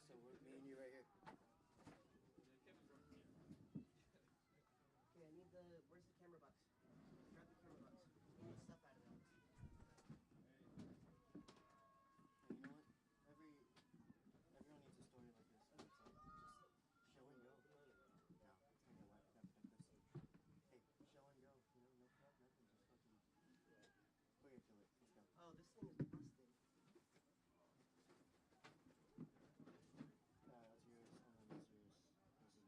So we're me and you right here. Okay, I need the. Where's the camera box? Grab the camera box. Get the stuff out of it. And you know what? Everyone needs a story like this. It's like just show and go. No, it's gonna get wet. I gotta protect this. Hey, show and go. You know, no prep, nothing. Just fucking put your to it. Let's go. Oh, this thing is busted. That's yours. And then that's yours. This is mine. Is this yours right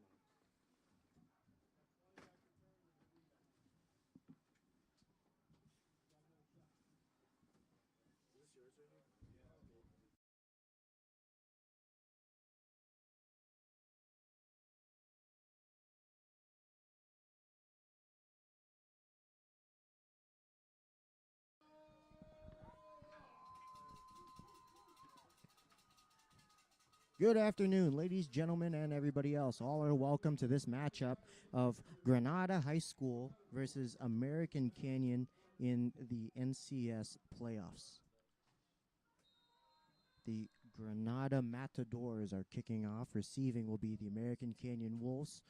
here? Good afternoon, ladies, gentlemen, and everybody else. All are welcome to this matchup of Granada High School versus American Canyon in the NCS playoffs. The Granada Matadors are kicking off. Receiving will be the American Canyon Wolves.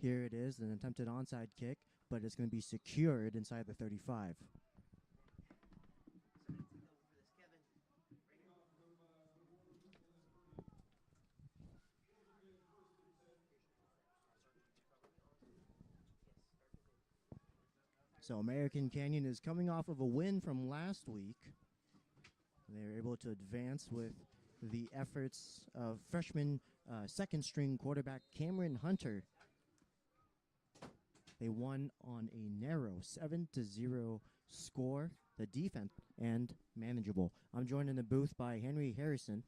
Here it is, an attempted onside kick, but it's going to be secured inside the 35. So American Canyon is coming off of a win from last week. They were able to advance with the efforts of freshman second-string quarterback Cameron Hunter. They won on a narrow 7-0 score. The defense and manageable. I'm joined in the booth by Henry Harrison.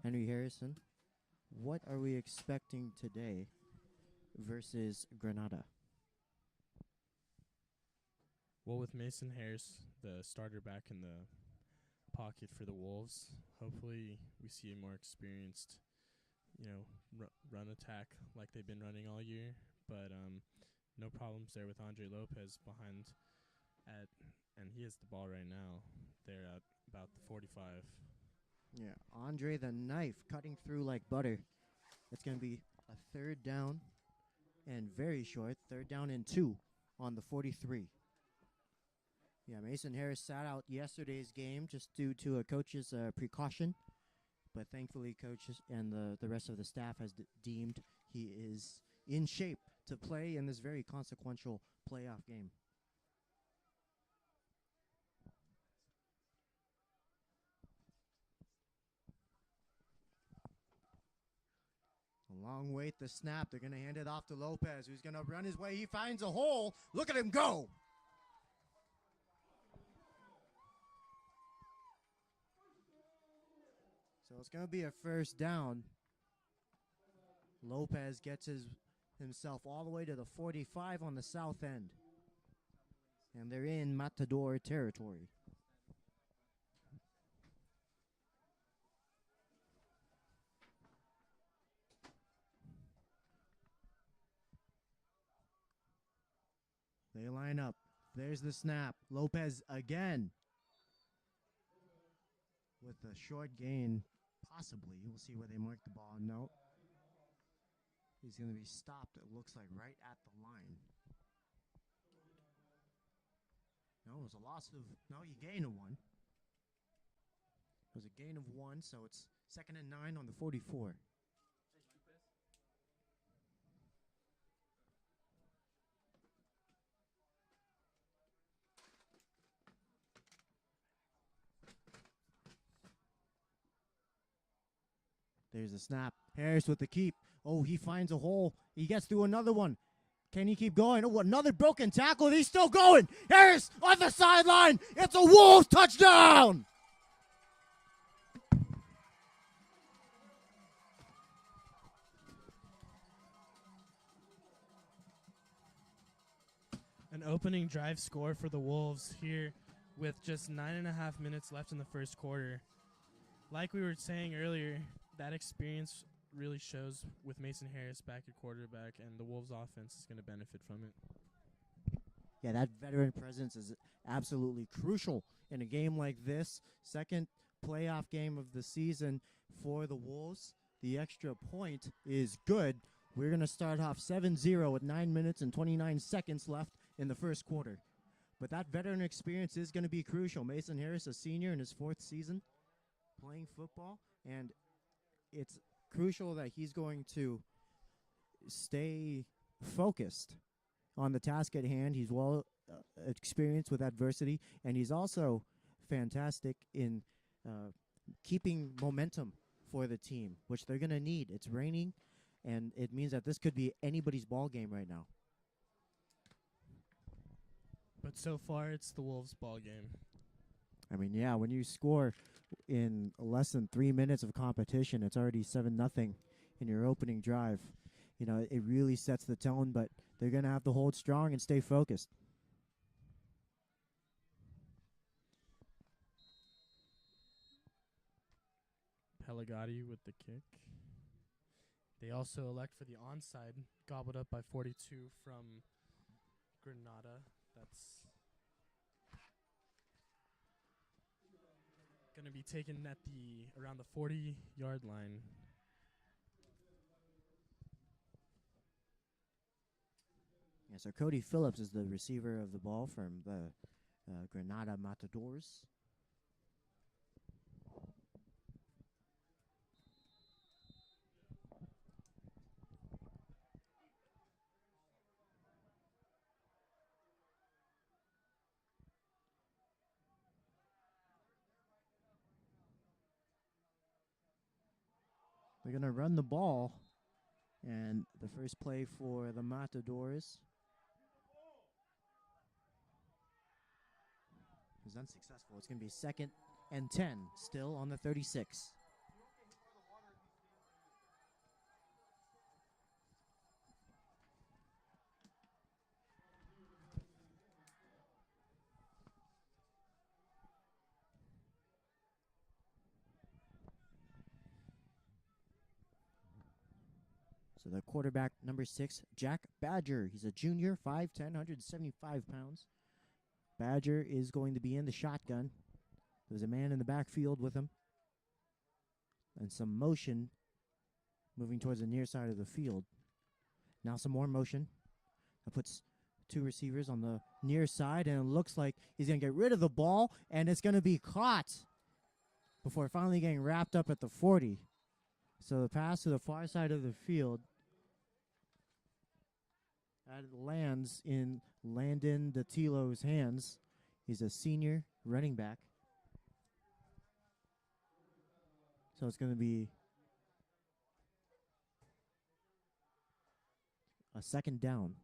Henry Harrison, what are we expecting today versus Granada? Well, with Mason Harris, the starter back in the pocket for the Wolves, hopefully we see a more experienced, run attack like they've been running all year. But no problems there with Andre Lopez behind and he has the ball right now. They're at about the 45. Yeah, Andre the knife cutting through like butter. It's going to be a third down and very short, 3rd down and 2 on the 43. Yeah, Mason Harris sat out yesterday's game just due to a coach's precaution. But thankfully, coaches and the rest of the staff has deemed he is in shape to play in this very consequential playoff game. A long wait, the snap. They're going to hand it off to Lopez, who's going to run his way. He finds a hole. Look at him go. So it's going to be a first down. Lopez gets himself all the way to the 45 on the south end. And they're in Matador territory. They line up. There's the snap. Lopez again. With a short gain, possibly. We'll see where they mark the ball. No. He's going to be stopped, it looks like, right at the line. No, it was a loss of... No, you gain of 1. It was a gain of 1, so it's 2nd and 9 on the 44. There's the snap. Harris with the keep. Oh, he finds a hole. He gets through another one. Can he keep going? Oh, another broken tackle. He's still going. Harris on the sideline. It's a Wolves touchdown. An opening drive score for the Wolves here with just 9.5 minutes left in the first quarter. Like we were saying earlier, that experience really shows with Mason Harris back at quarterback, and the Wolves offense is going to benefit from it. Yeah, that veteran presence is absolutely crucial in a game like this. Second playoff game of the season for the Wolves. The extra point is good. We're going to start off 7-0 with 9 minutes and 29 seconds left in the first quarter. But that veteran experience is going to be crucial. Mason Harris, a senior in his 4th season playing football, and it's crucial that he's going to stay focused on the task at hand. He's well experienced with adversity, and he's also fantastic in keeping momentum for the team, which they're going to need. It's raining, and it means that this could be anybody's ball game right now. But so far, it's the Wolves' ball game. I mean, yeah, when you score in less than 3 minutes of competition, it's already 7-0 in your opening drive. You know, it really sets the tone, but they're going to have to hold strong and stay focused. Pelagati with the kick. They also elect for the onside, gobbled up by 42 from Granada. That's going to be taken at around the 40-yard line. Yeah, so Cody Phillips is the receiver of the ball from the Granada Matadors. They're going to run the ball, and the first play for the Matadors is unsuccessful. It's going to be 2nd and 10, still on the 36. So the quarterback, number 6, Jack Badger. He's a junior, 5'10", 175 pounds. Badger is going to be in the shotgun. There's a man in the backfield with him. And some motion moving towards the near side of the field. Now some more motion. That puts 2 receivers on the near side, and it looks like he's going to get rid of the ball, and it's going to be caught before finally getting wrapped up at the 40. So the pass to the far side of the field. That lands in Landon Datilo's hands. He's a senior running back. So it's going to be a 2nd down.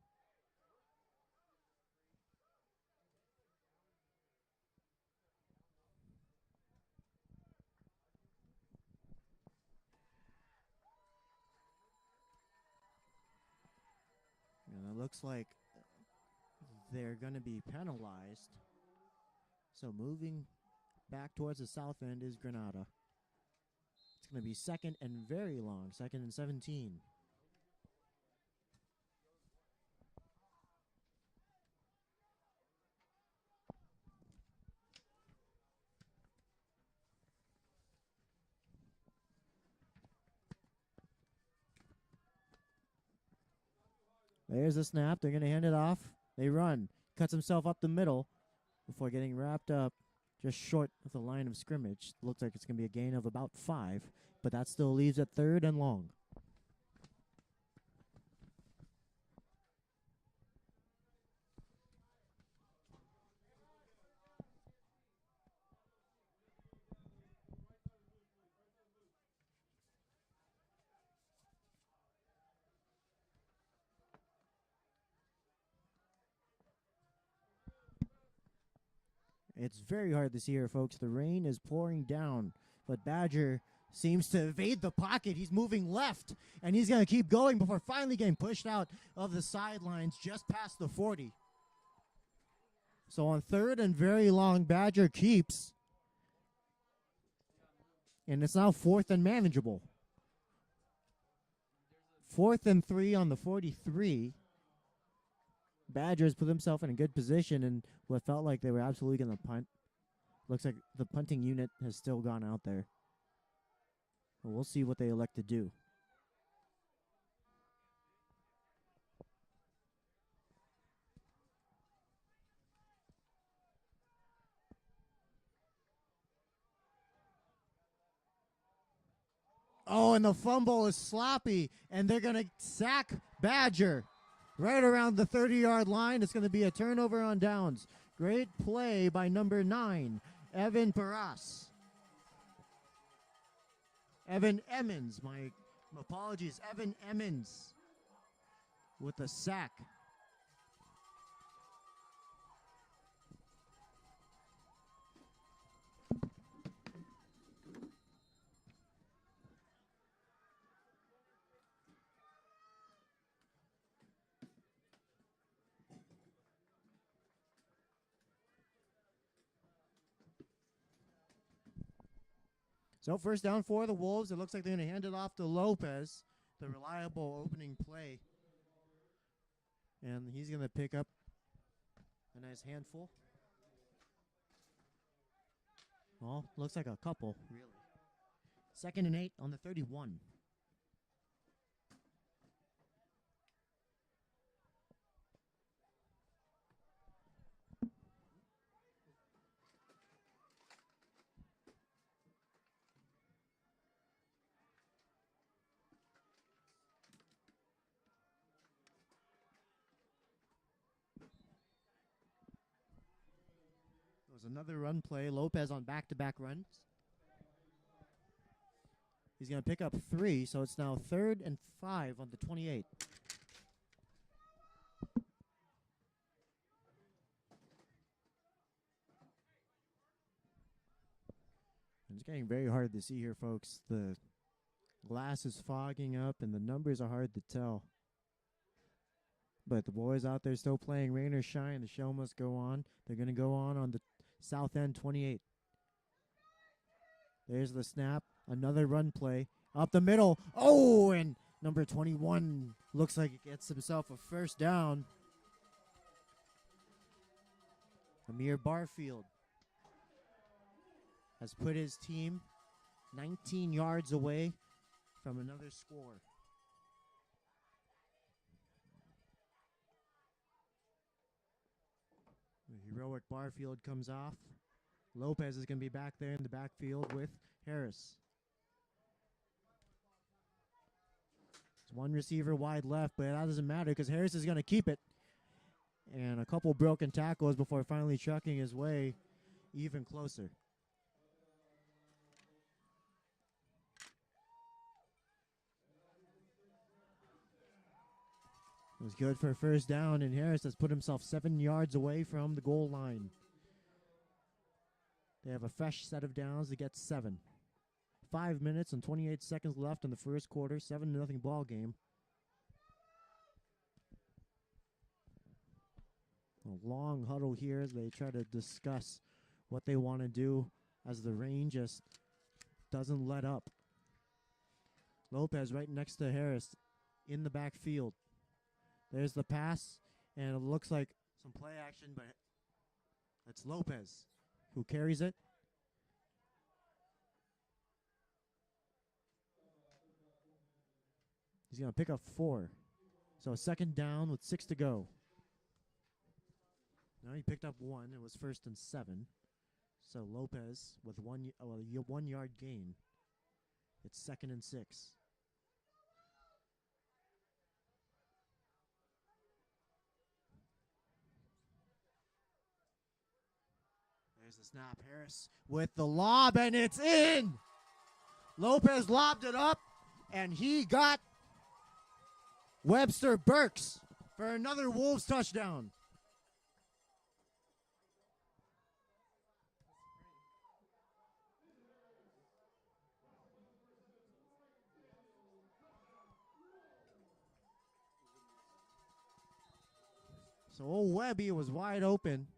And it looks like they're going to be penalized. So moving back towards the south end is Granada. It's going to be 2nd and very long, 2nd and 17. There's the snap. They're going to hand it off. They run. Cuts himself up the middle before getting wrapped up just short of the line of scrimmage. Looks like it's going to be a gain of about 5, but that still leaves it 3rd and long. It's very hard to see here, folks. The rain is pouring down, but Badger seems to evade the pocket. He's moving left, and he's going to keep going before finally getting pushed out of the sidelines just past the 40. So on 3rd and very long, Badger keeps, and it's now 4th and manageable. 4th and 3 on the 43. Badgers put themselves in a good position and what felt like they were absolutely going to punt. Looks like the punting unit has still gone out there. Well, we'll see what they elect to do. Oh, and the fumble is sloppy, and they're going to sack Badger right around the 30-yard line. It's going to be a turnover on downs. Great play by number 9, Evan Paras. Evan Emmons, my apologies, Evan Emmons with the sack. So first down for the Wolves. It looks like they're going to hand it off to Lopez, the reliable opening play. And he's going to pick up a nice handful. Well, looks like a couple, really. 2nd and 8 on the 31. There was another run play. Lopez on back-to-back runs. He's going to pick up 3, so it's now 3rd and 5 on the 28. It's getting very hard to see here, folks. The glass is fogging up, and the numbers are hard to tell. But the boys out there still playing rain or shine. The show must go on. They're going to go on the south end 28. There's the snap. Another run play. Up the middle. Oh, and number 21 looks like he gets himself a first down. Amir Barfield has put his team 19 yards away from another score. The heroic Barfield comes off. Lopez is going to be back there in the backfield with Harris. It's one receiver wide left, but that doesn't matter because Harris is going to keep it. And a couple broken tackles before finally chucking his way even closer. It was good for a first down, and Harris has put himself 7 yards away from the goal line. They have a fresh set of downs to get 7. 5 minutes and 28 seconds left in the first quarter, 7-0 ball game. A long huddle here as they try to discuss what they want to do as the rain just doesn't let up. Lopez right next to Harris in the backfield. There's the pass, and it looks like some play action, but it's Lopez who carries it. He's going to pick up 4. So 2nd down with 6 to go. Now he picked up 1. It was 1st and 7. So Lopez with 1 yard gain. It's 2nd and 6. There's the snap. Harris with the lob, and it's in. Lopez lobbed it up, and he got Webster Burks for another Wolves touchdown. So old Webby was wide open.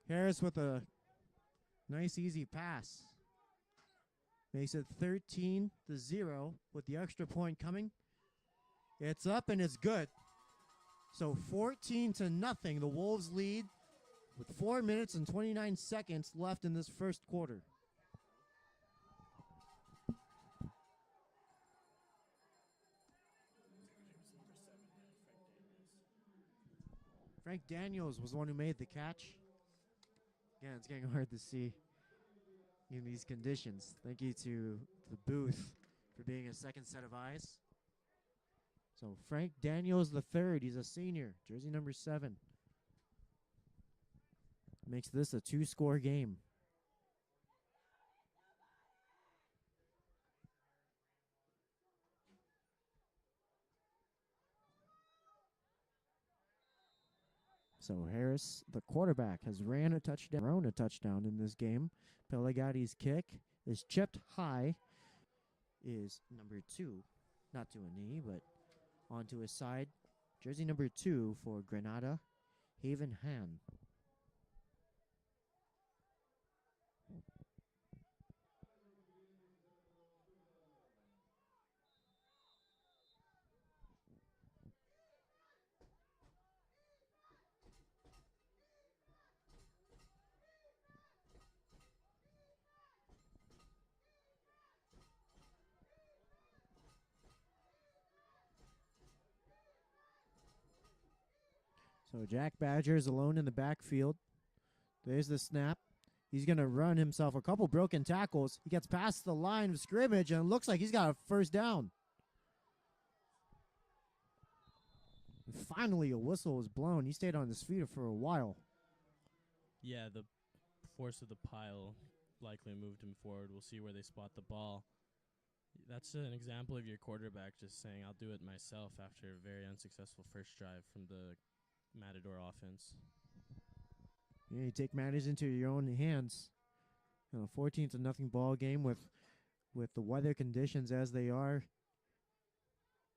Harris with a nice easy pass. Makes it 13-0 with the extra point coming. It's up and it's good. So 14-0, the Wolves lead with 4 minutes and 29 seconds left in this first quarter. Frank Daniels was the one who made the catch. Again, it's getting hard to see in these conditions. Thank you to the booth for being a second set of eyes. So Frank Daniels the third, he's a senior, jersey number 7. Makes this a 2-score game. So Harris, the quarterback, has thrown a touchdown in this game. Pelagati's kick is chipped high, is number 2, not to a knee, but onto his side. Jersey number 2 for Granada, Haven Han. So Jack Badger is alone in the backfield. There's the snap. He's going to run himself a couple broken tackles. He gets past the line of scrimmage, and it looks like he's got a first down. And finally, a whistle was blown. He stayed on his feet for a while. Yeah, the force of the pile likely moved him forward. We'll see where they spot the ball. That's an example of your quarterback just saying, I'll do it myself after a very unsuccessful first drive from the Matador offense. Yeah, you take matters into your own hands. 14-0 ball game with the weather conditions as they are.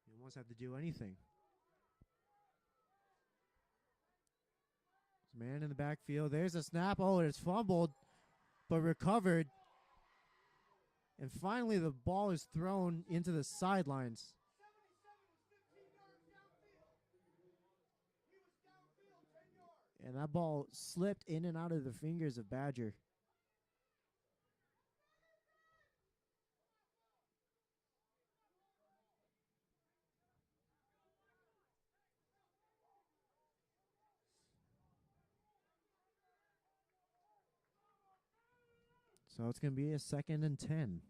You almost have to do anything. Man in the backfield. There's a snap. Oh, it's fumbled, but recovered. And finally, the ball is thrown into the sidelines. And that ball slipped in and out of the fingers of Badger. So it's going to be a 2nd and 10.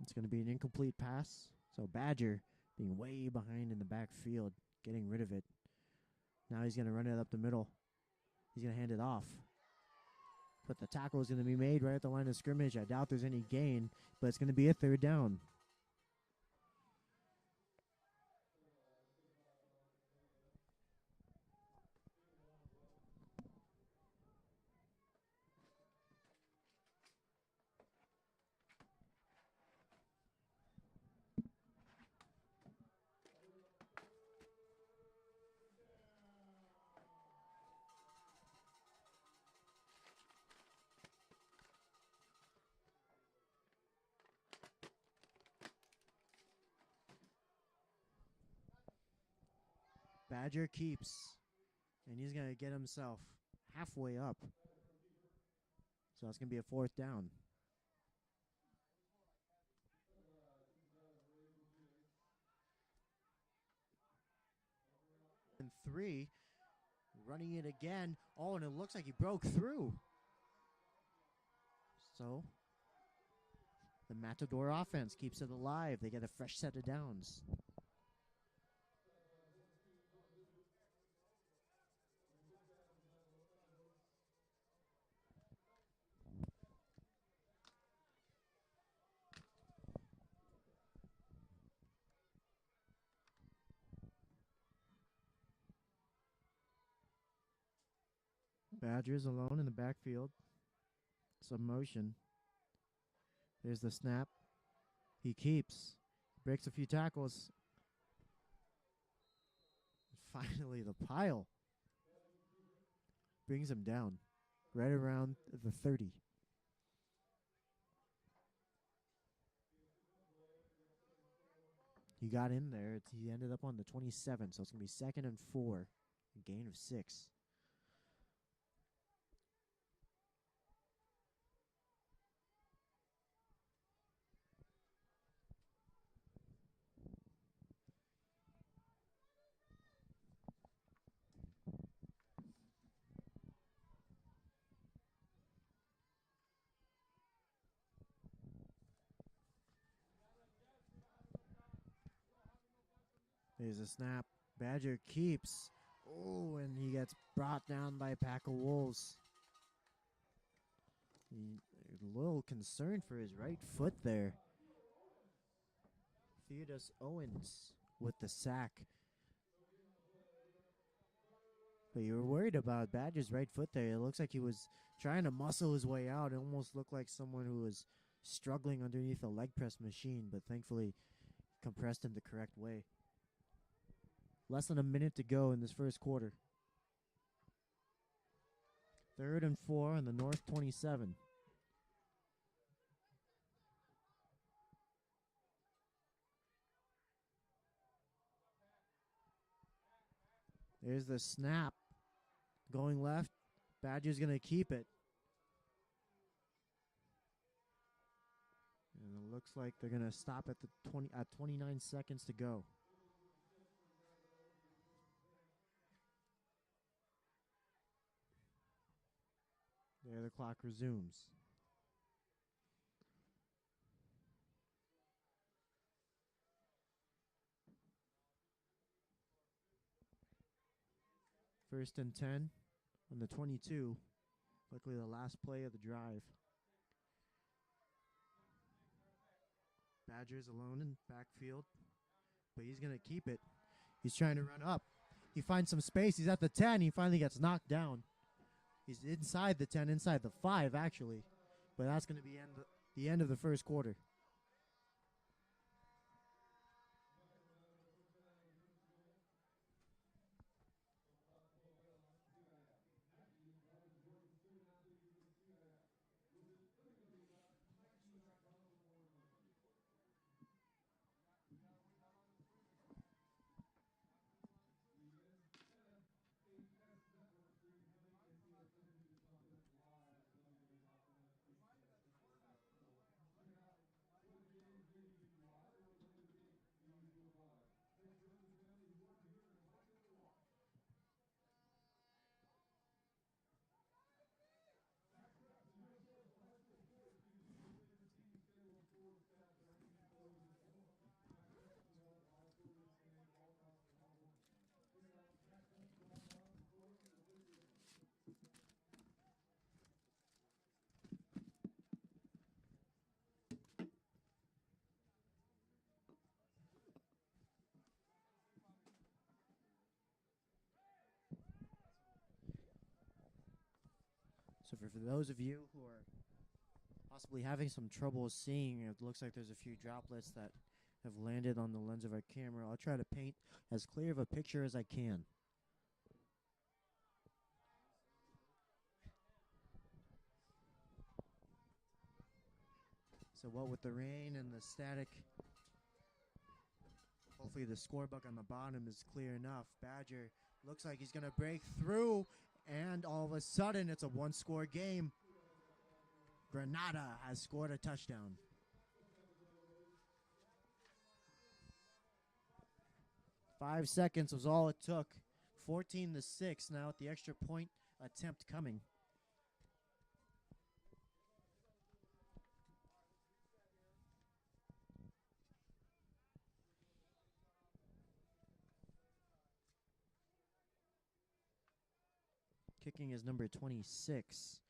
It's going to be an incomplete pass. So Badger being way behind in the backfield, getting rid of it. Now he's going to run it up the middle. He's going to hand it off. But the tackle is going to be made right at the line of scrimmage. I doubt there's any gain, but it's going to be a 3rd down. Badger keeps, and he's going to get himself halfway up. So it's going to be a 4th down. And 3, running it again. Oh, and it looks like he broke through. So the Matador offense keeps it alive. They get a fresh set of downs. Badgers alone in the backfield. Some motion. There's the snap. He keeps. Breaks a few tackles. Finally, the pile brings him down right around the 30. He got in there. He ended up on the 27, so it's going to be 2nd and 4. A gain of 6. There's a snap. Badger keeps. Oh, and he gets brought down by a pack of wolves. A little concerned for his right foot there. Theodus Owens with the sack. But you were worried about Badger's right foot there. It looks like he was trying to muscle his way out. It almost looked like someone who was struggling underneath a leg press machine, but thankfully compressed in the correct way. Less than a minute to go in this first quarter. 3rd and 4 on the North 27. There's the snap. Going left. Badger's going to keep it. And it looks like they're going to stop at the 29 seconds to go. There the clock resumes. First and 10 on the 22. Luckily the last play of the drive. Badgers alone in backfield, but he's going to keep it. He's trying to run up. He finds some space. He's at the 10. He finally gets knocked down. He's inside the 10, inside the 5, actually. But that's going to be the end of the first quarter. So for those of you who are possibly having some trouble seeing, it looks like there's a few droplets that have landed on the lens of our camera. I'll try to paint as clear of a picture as I can. So what with the rain and the static, hopefully the scorebook on the bottom is clear enough. Badger looks like he's going to break through, and all of a sudden it's a one-score game. Granada has scored a touchdown. Five seconds was all it took. 14-6 now with the extra point attempt coming. Kicking is number 26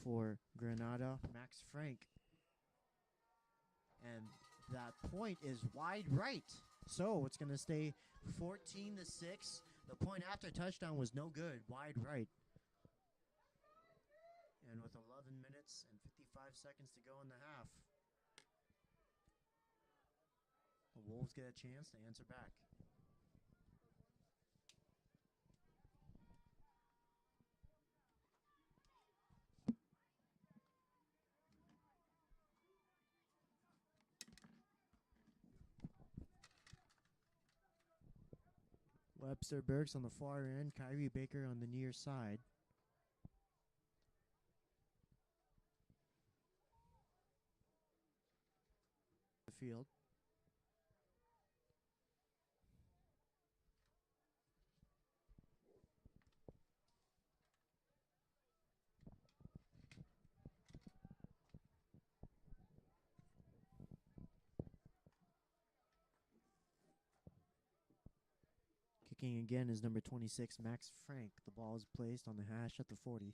for Granada, Max Frank. And that point is wide right. So it's going to stay 14-6. The point after touchdown was no good, wide right. And with 11 minutes and 55 seconds to go in the half, the Wolves get a chance to answer back. Webster Burks on the far end. Kyrie Baker on the near side. The field. Kicking again is number 26, Max Frank. The ball is placed on the hash at the 40.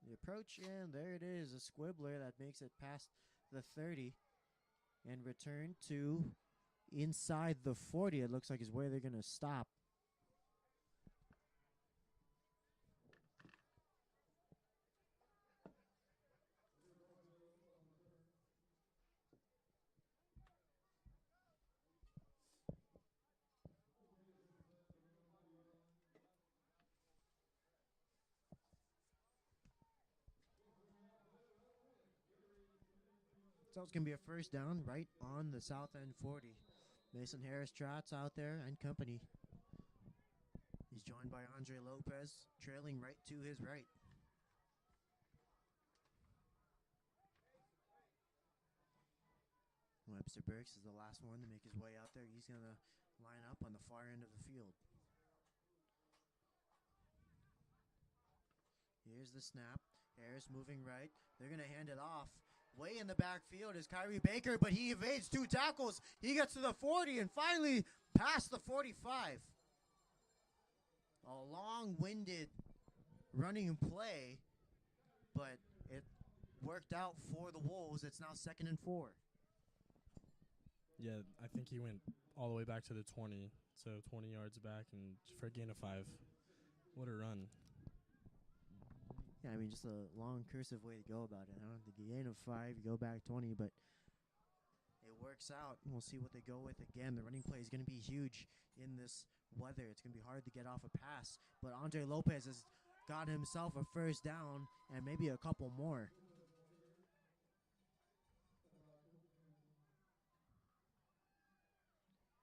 The approach, and there it is, a squibbler that makes it past the 30 and return to inside the 40. It looks like is where they're going to stop. So it's going to be a first down right on the south end 40. Mason Harris trots out there and company. He's joined by Andre Lopez, trailing right to his right. Webster Burks is the last one to make his way out there. He's going to line up on the far end of the field. Here's the snap. Harris moving right. They're going to hand it off. Way in the backfield is Kyrie Baker, but he evades 2 tackles. He gets to the 40 and finally past the 45. A long-winded running play, but it worked out for the Wolves. It's now 2nd and 4. Yeah, I think he went all the way back to the 20, so 20 yards back and for a gain of 5. What a run. Yeah, I mean, just a long cursive way to go about it. I don't think you gain of 5, you go back 20, but it works out. We'll see what they go with again. The running play is going to be huge in this weather. It's going to be hard to get off a pass, but Andre Lopez has got himself a first down and maybe a couple more.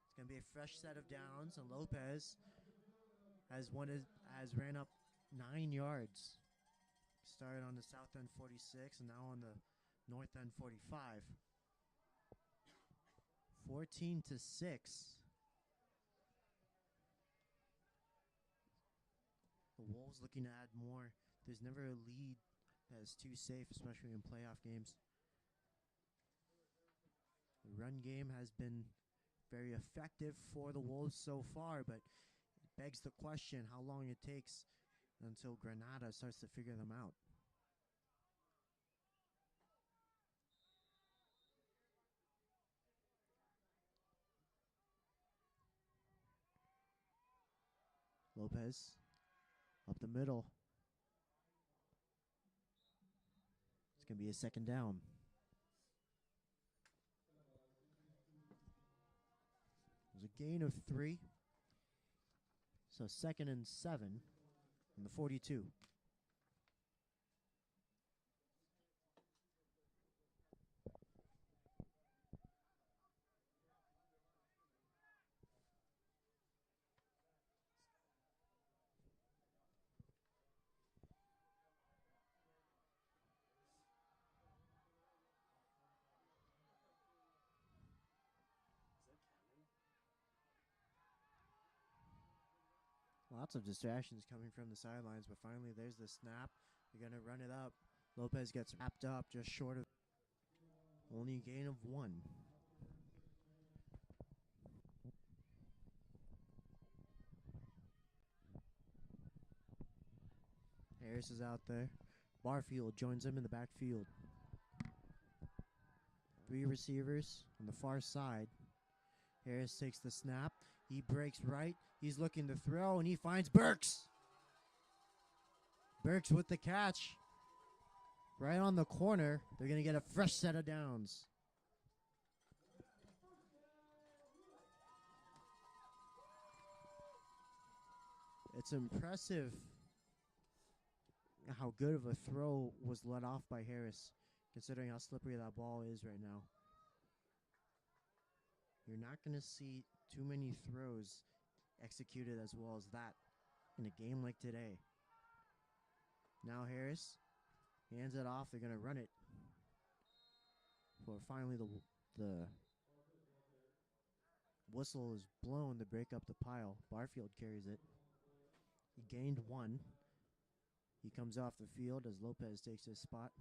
It's going to be a fresh set of downs, and Lopez has ran up 9 yards. Started on the south end 46 and now on the north end 45. 14-6. The Wolves looking to add more. There's never a lead that is too safe, especially in playoff games. The run game has been very effective for the Wolves so far, but it begs the question how long it takes until Granada starts to figure them out. Lopez up the middle. It's going to be a 2nd down. It was a gain of 3. So 2nd and 7 on the 42. Lots of distractions coming from the sidelines, but finally there's the snap. They're going to run it up. Lopez gets wrapped up just short of only a gain of 1. Harris is out there. Barfield joins him in the backfield. 3 receivers on the far side. Harris takes the snap. He breaks right. He's looking to throw, and he finds Burks. Burks with the catch. Right on the corner. They're going to get a fresh set of downs. It's impressive how good of a throw was let off by Harris. considering how slippery that ball is right now. You're not going to see too many throws executed as well as that in a game like today. Now Harris hands it off. They're going to run it. For finally the whistle is blown to break up the pile. Barfield carries it. He gained 1. He comes off the field as Lopez takes his spot.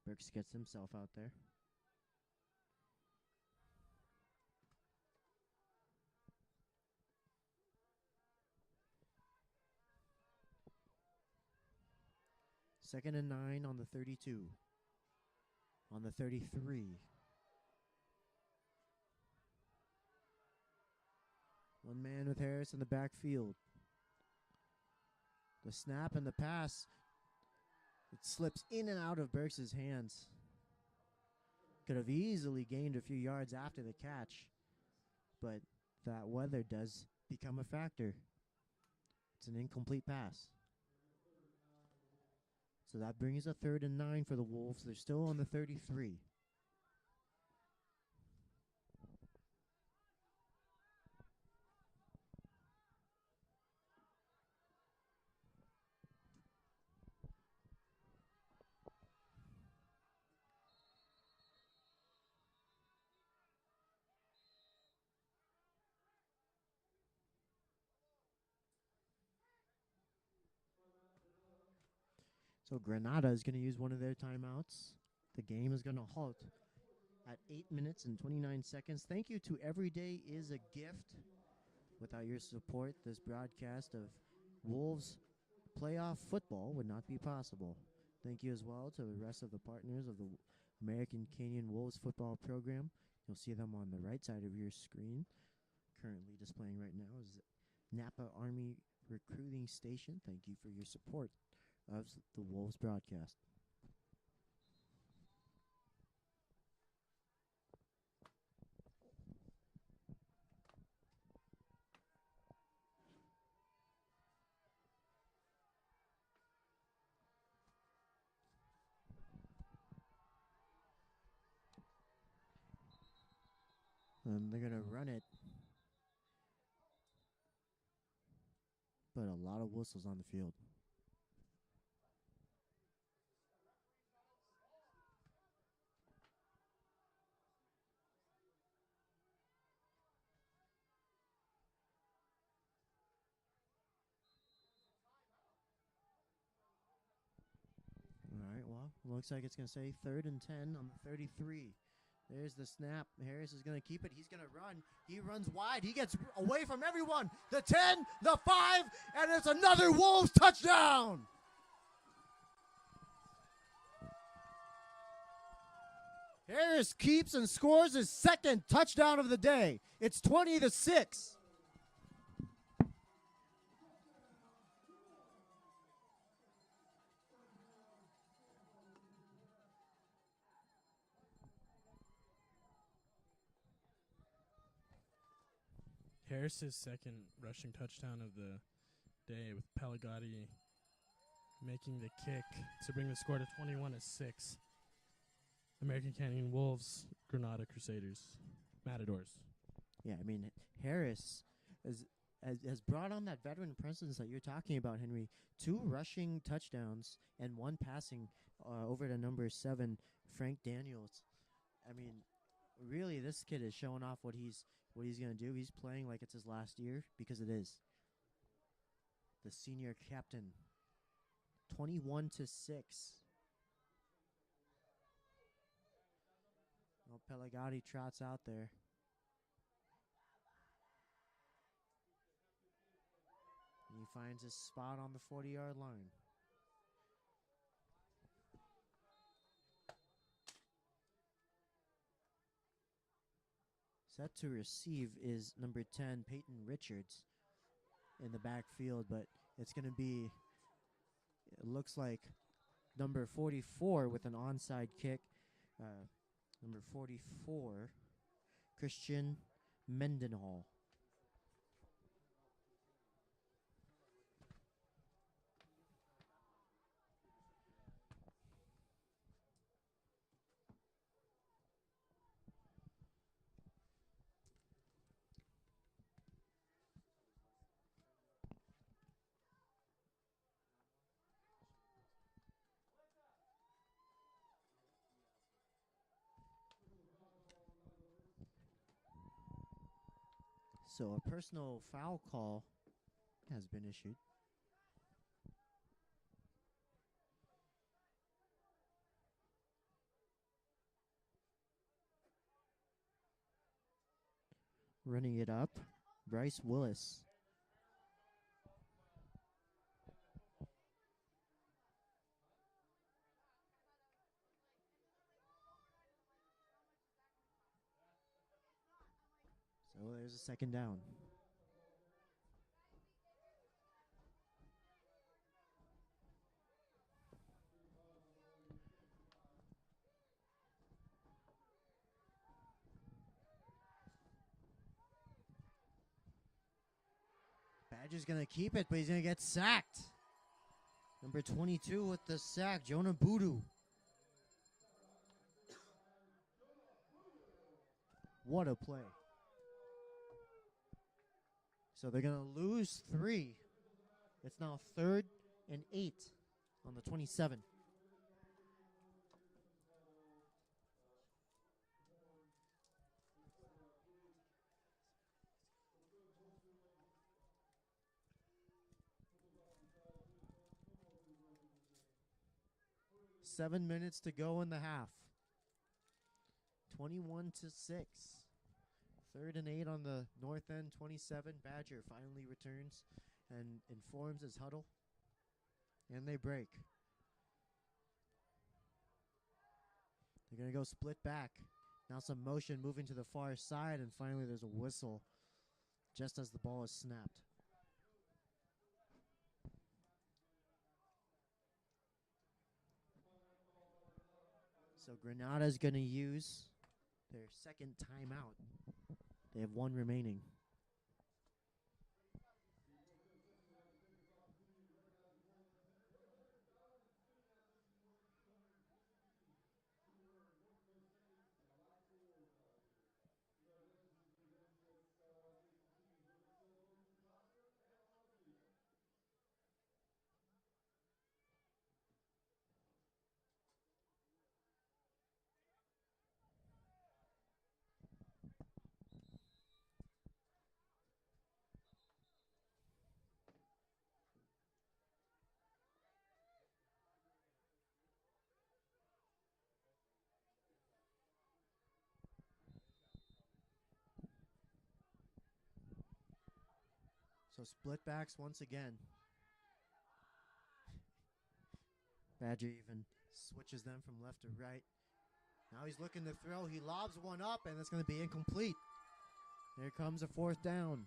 Burks gets himself out there. Second and 9 on the 32. On the 33. One man with Harris in the backfield. The snap and the pass. It slips in and out of Burks' hands. Could have easily gained a few yards after the catch, but that weather does become a factor. It's an incomplete pass. So that brings a 3rd and 9 for the Wolves. They're still on the 33. So Granada is going to use one of their timeouts. The game is going to halt at 8 minutes and 29 seconds. Thank you to Every Day is a Gift. Without your support, this broadcast of Wolves playoff football would not be possible. Thank you as well to the rest of the partners of the American Canadian Wolves football program. You'll see them on the right side of your screen. Currently displaying right now is Napa Army Recruiting Station. Thank you for your support of the Wolves broadcast. And they're going to run it. But a lot of whistles on the field. All right, well, looks like it's going to say 3rd and 10 on the 33. There's the snap. Harris is going to keep it. He's going to run. He runs wide. He gets away from everyone. The 10, the 5, and it's another Wolves touchdown. Harris keeps and scores his 2nd touchdown of the day. It's 20-6. Harris's 2nd rushing touchdown of the day, with Pelagati making the kick to bring the score to 21-6. American Canadian Wolves, Granada Crusaders, Matadors. Yeah, I mean, Harris has brought on that veteran presence that you're talking about, Henry. 2 rushing touchdowns and 1 passing over to number 7, Frank Daniels. I mean, really, this kid is showing off what he's going to do. He's playing like it's his last year, because it is. The senior captain. 21-6. Well, Pelagati trots out there. And he finds his spot on the 40-yard line. Set to receive is number 10, Peyton Richards, in the backfield, but it's going to be, it looks like, number 44 with an onside kick. Number 44, Christian Mendenhall. So a personal foul call has been issued. Running it up, Bryce Willis. So there's a second down. Badger's going to keep it, but he's going to get sacked. Number 22 with the sack, Jonah Boodoo. What a play. So they're going to lose 3. It's now 3rd and 8 on the 27. Seven minutes to go in the half. 21-6. 3rd and 8 on the north end. 27. Badger finally returns and informs his huddle. And they break. They're going to go split back. Now some motion moving to the far side. And finally there's a whistle just as the ball is snapped. So Granada is going to use their second timeout. They have 1 remaining. So split backs once again. Badger even switches them from left to right. Now he's looking to throw. He lobs one up, and it's going to be incomplete. Here comes a 4th down.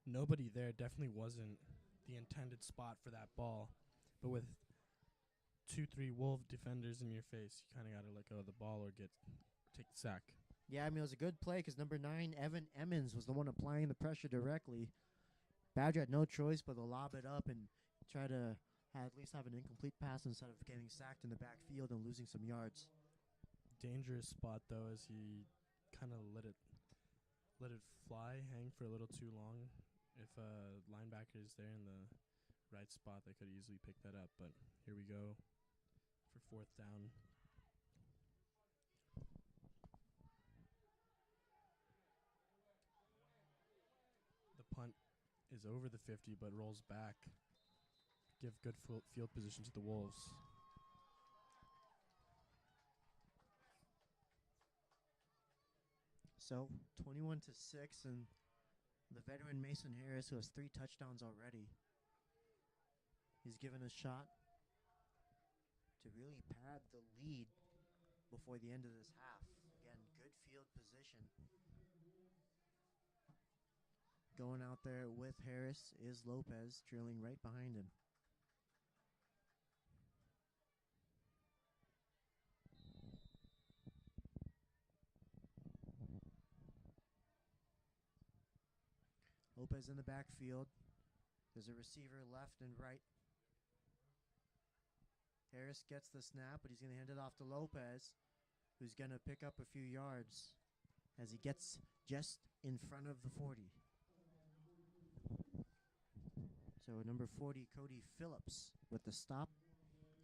Nobody there definitely wasn't the intended spot for that ball. But with 2-3 Wolf defenders in your face, you kind of got to let go of the ball or take the sack. Yeah, I mean, it was a good play because number 9, Evan Emmons, was the one applying the pressure directly. Badger had no choice but to lob it up and try to at least have an incomplete pass instead of getting sacked in the backfield and losing some yards. Dangerous spot, though, as he kind of let it fly, hang for a little too long. If a linebacker is there in the right spot, they could easily pick that up. But here we go for 4th down. The punt is over the 50, but rolls back. Give good field position to the Wolves. So 21-6, and the veteran Mason Harris, who has 3 touchdowns already, he's given a shot to really pad the lead before the end of this half. Again, good field position. Going out there with Harris is Lopez, trailing right behind him. Lopez in the backfield. There's a receiver left and right. Harris gets the snap, but he's going to hand it off to Lopez, who's going to pick up a few yards as he gets just in front of the 40. So number 40, Cody Phillips, with the stop.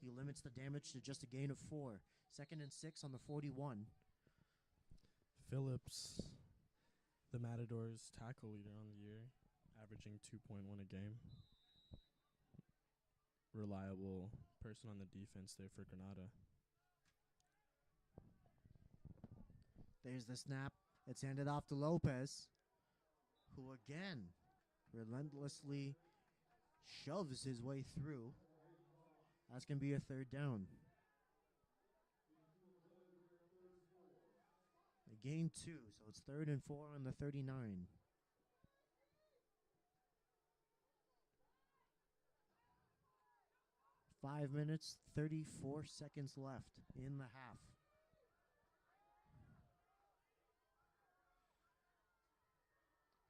He limits the damage to just a gain of 4. 2nd and 6 on the 41. Phillips, the Matadors tackle leader on the year, averaging 2.1 a game. Reliable person on the defense there for Granada. There's the snap. It's handed off to Lopez, who again relentlessly shoves his way through. That's going to be a 3rd down. A gain 2, so it's 3rd and 4 on the 39. 5 minutes, 34 seconds left in the half.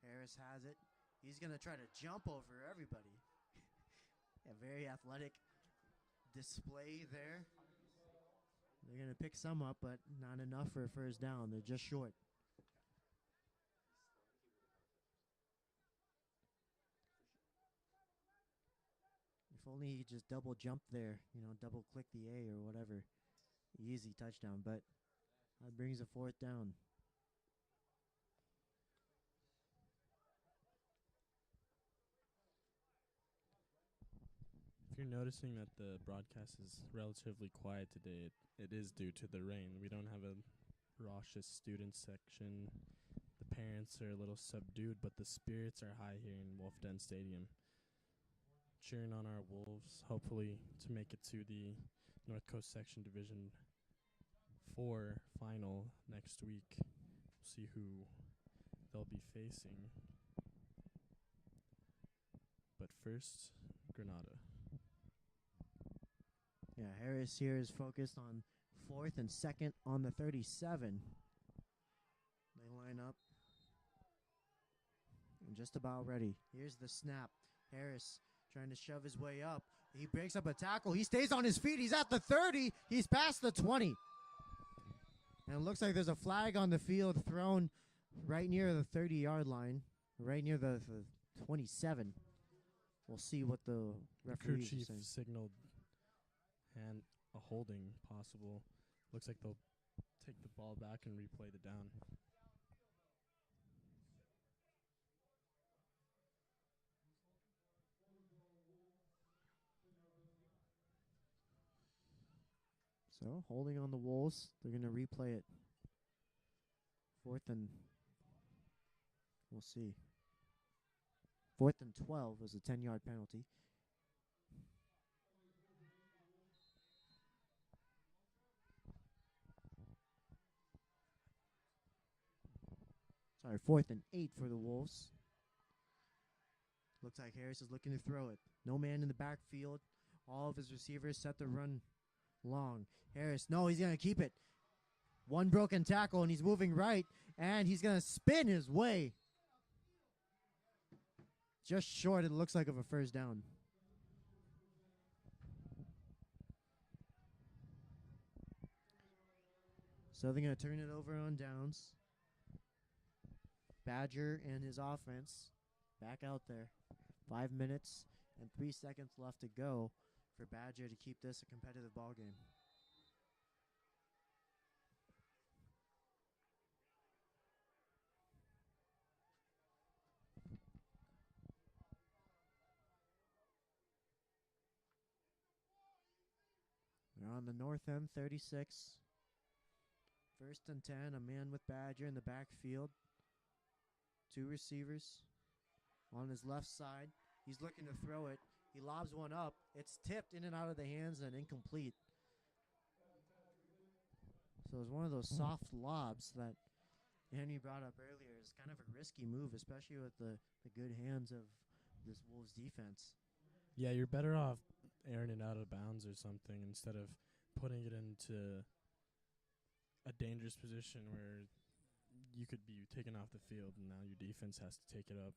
Harris has it. He's going to try to jump over everybody. A very athletic display there. They're going to pick some up, but not enough for a 1st down. They're just short. If only he just double jump there, double click the A or whatever. Easy touchdown, but that brings a 4th down. If you're noticing that the broadcast is relatively quiet today, it is due to the rain. We don't have a raucous student section. The parents are a little subdued, but the spirits are high here in Wolf Den Stadium. Cheering on our Wolves, hopefully to make it to the North Coast Section Division 4 final next week. We'll see who they'll be facing. But first, Granada. Yeah, Harris here is focused on 4th and 2nd on the 37. They line up. And just about ready. Here's the snap. Harris trying to shove his way up. He breaks up a tackle. He stays on his feet. He's at the 30. He's past the 20. And it looks like there's a flag on the field thrown right near the 30-yard line, right near the 27. We'll see what the Crew referees are chief saying. signaled and a holding possible. Looks like they'll take the ball back and replay the down. So, holding on the Wolves. They're going to replay it. 4th and... We'll see. 4th and 12 was a 10-yard penalty. Sorry, 4th and 8 for the Wolves. Looks like Harris is looking to throw it. No man in the backfield. All of his receivers set to run long. Harris, no, he's going to keep it. One broken tackle, and he's moving right, and he's going to spin his way. Just short, it looks like, of a 1st down. So they're going to turn it over on downs. Badger and his offense back out there. 5 minutes and 3 seconds left to go for Badger to keep this a competitive ball game. They're on the north end, 36. 1st and 10, a man with Badger in the backfield. 2 receivers on his left side. He's looking to throw it. He lobs one up. It's tipped in and out of the hands and incomplete. So it's one of those soft lobs that Henry brought up earlier. It's kind of a risky move, especially with the good hands of this Wolves defense. Yeah, you're better off airing it out of bounds or something instead of putting it into a dangerous position where you could be taken off the field and now your defense has to take it up.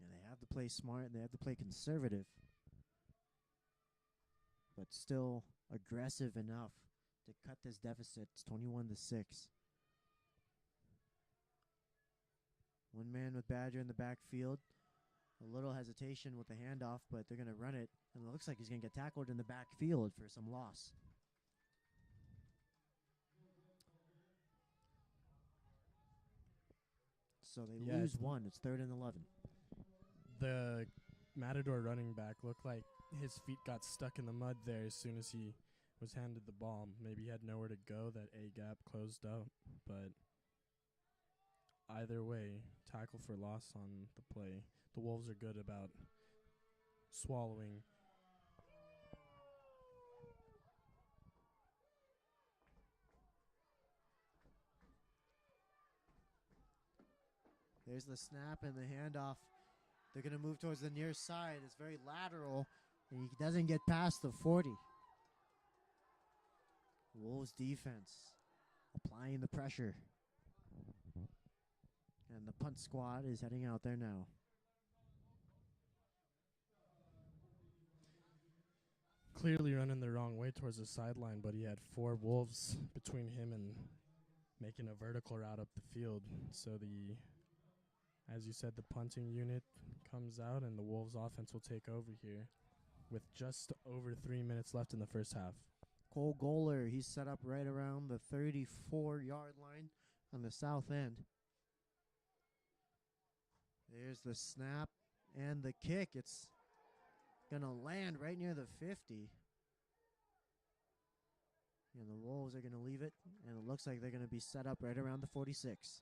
Yeah, they have to play smart. They have to play conservative, but still aggressive enough to cut this deficit. It's 21-6. One man with Badger in the backfield. A little hesitation with the handoff, but they're going to run it. And it looks like he's going to get tackled in the backfield for some loss. So they lose one. It's 3rd and 11. The Matador running back looked like his feet got stuck in the mud there as soon as he was handed the ball. Maybe he had nowhere to go. That A-gap closed up. But either way, tackle for loss on the play. The Wolves are good about swallowing. There's the snap and the handoff. They're going to move towards the near side. It's very lateral, and he doesn't get past the 40. Wolves defense applying the pressure. And the punt squad is heading out there now. Clearly running the wrong way towards the sideline, but he had 4 Wolves between him and making a vertical route up the field. So as you said, the punting unit comes out and the Wolves offense will take over here with just over 3 minutes left in the first half. Cole Goller, he's set up right around the 34-yard line on the south end. There's the snap and the kick. It's going to land right near the 50. And the Wolves are going to leave it, and it looks like they're going to be set up right around the 46.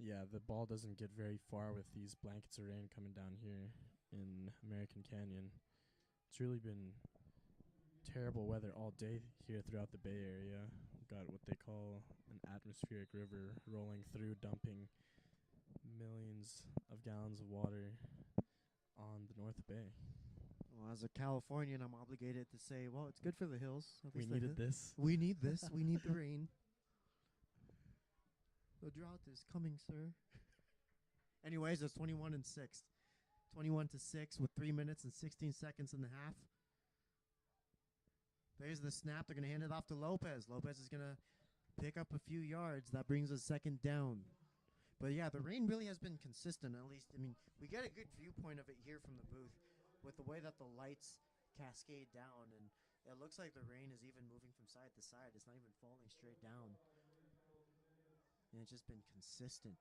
Yeah, the ball doesn't get very far with these blankets of rain coming down here in American Canyon. It's really been terrible weather all day here throughout the Bay Area. We've got what they call an atmospheric river rolling through, dumping millions of gallons of water on the North Bay. Well, as a Californian, I'm obligated to say, well, it's good for the hills. We needed this. We need this. We need the rain. The drought is coming, sir. Anyways, it's 21 and 6. 21 to 6 with 3 minutes and 16 seconds in the half. There's the snap. They're going to hand it off to Lopez. Lopez is going to pick up a few yards. That brings us 2nd down. But, yeah, the rain really has been consistent, at least. I mean, we get a good viewpoint of it here from the booth with the way that the lights cascade down. And it looks like the rain is even moving from side to side. It's not even falling straight down. And it's just been consistent.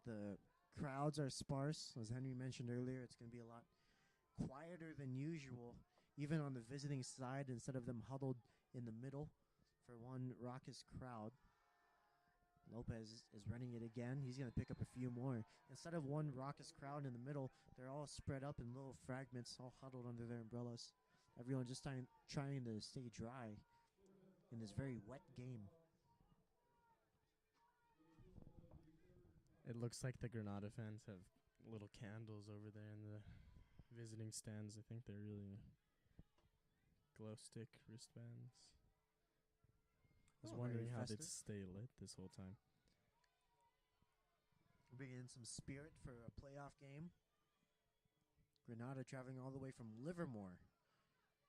The crowds are sparse. As Henry mentioned earlier, it's going to be a lot quieter than usual, even on the visiting side, instead of them huddled in the middle for one raucous crowd. Lopez is running it again. He's going to pick up a few more. Instead of one raucous crowd in the middle, they're all spread up in little fragments, all huddled under their umbrellas. Everyone just trying to stay dry in this very wet game. It looks like the Granada fans have little candles over there in the visiting stands. I think they're really glow stick wristbands. I was wondering how they'd stay lit this whole time. Bringing in some spirit for a playoff game. Granada traveling all the way from Livermore.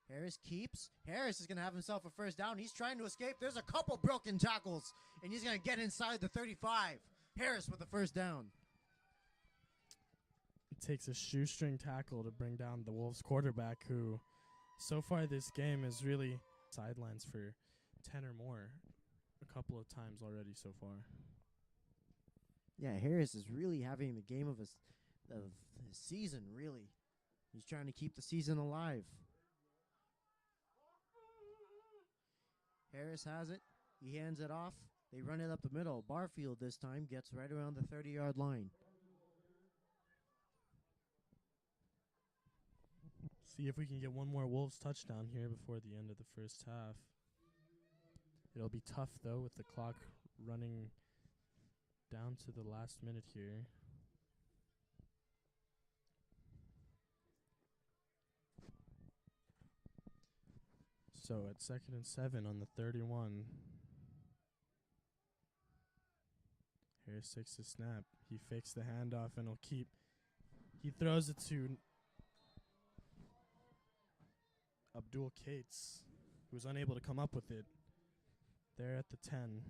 Harris keeps. Harris is going to have himself a 1st down. He's trying to escape. There's a couple broken tackles, and he's going to get inside the 35. Harris with the 1st down. It takes a shoestring tackle to bring down the Wolves quarterback, who so far this game is really sidelines for 10 or more a couple of times already so far. Yeah, Harris is really having the game of his season, really. He's trying to keep the season alive. Harris has it. He hands it off. They run it up the middle. Barfield this time gets right around the 30-yard line. See if we can get one more Wolves touchdown here before the end of the first half. It'll be tough, though, with the clock running down to the last minute here. So at 2nd and 7 on the 31. Harris takes the snap. He fakes the handoff and he'll keep. He throws it to Abdul Cates, who was unable to come up with it. There at the 10.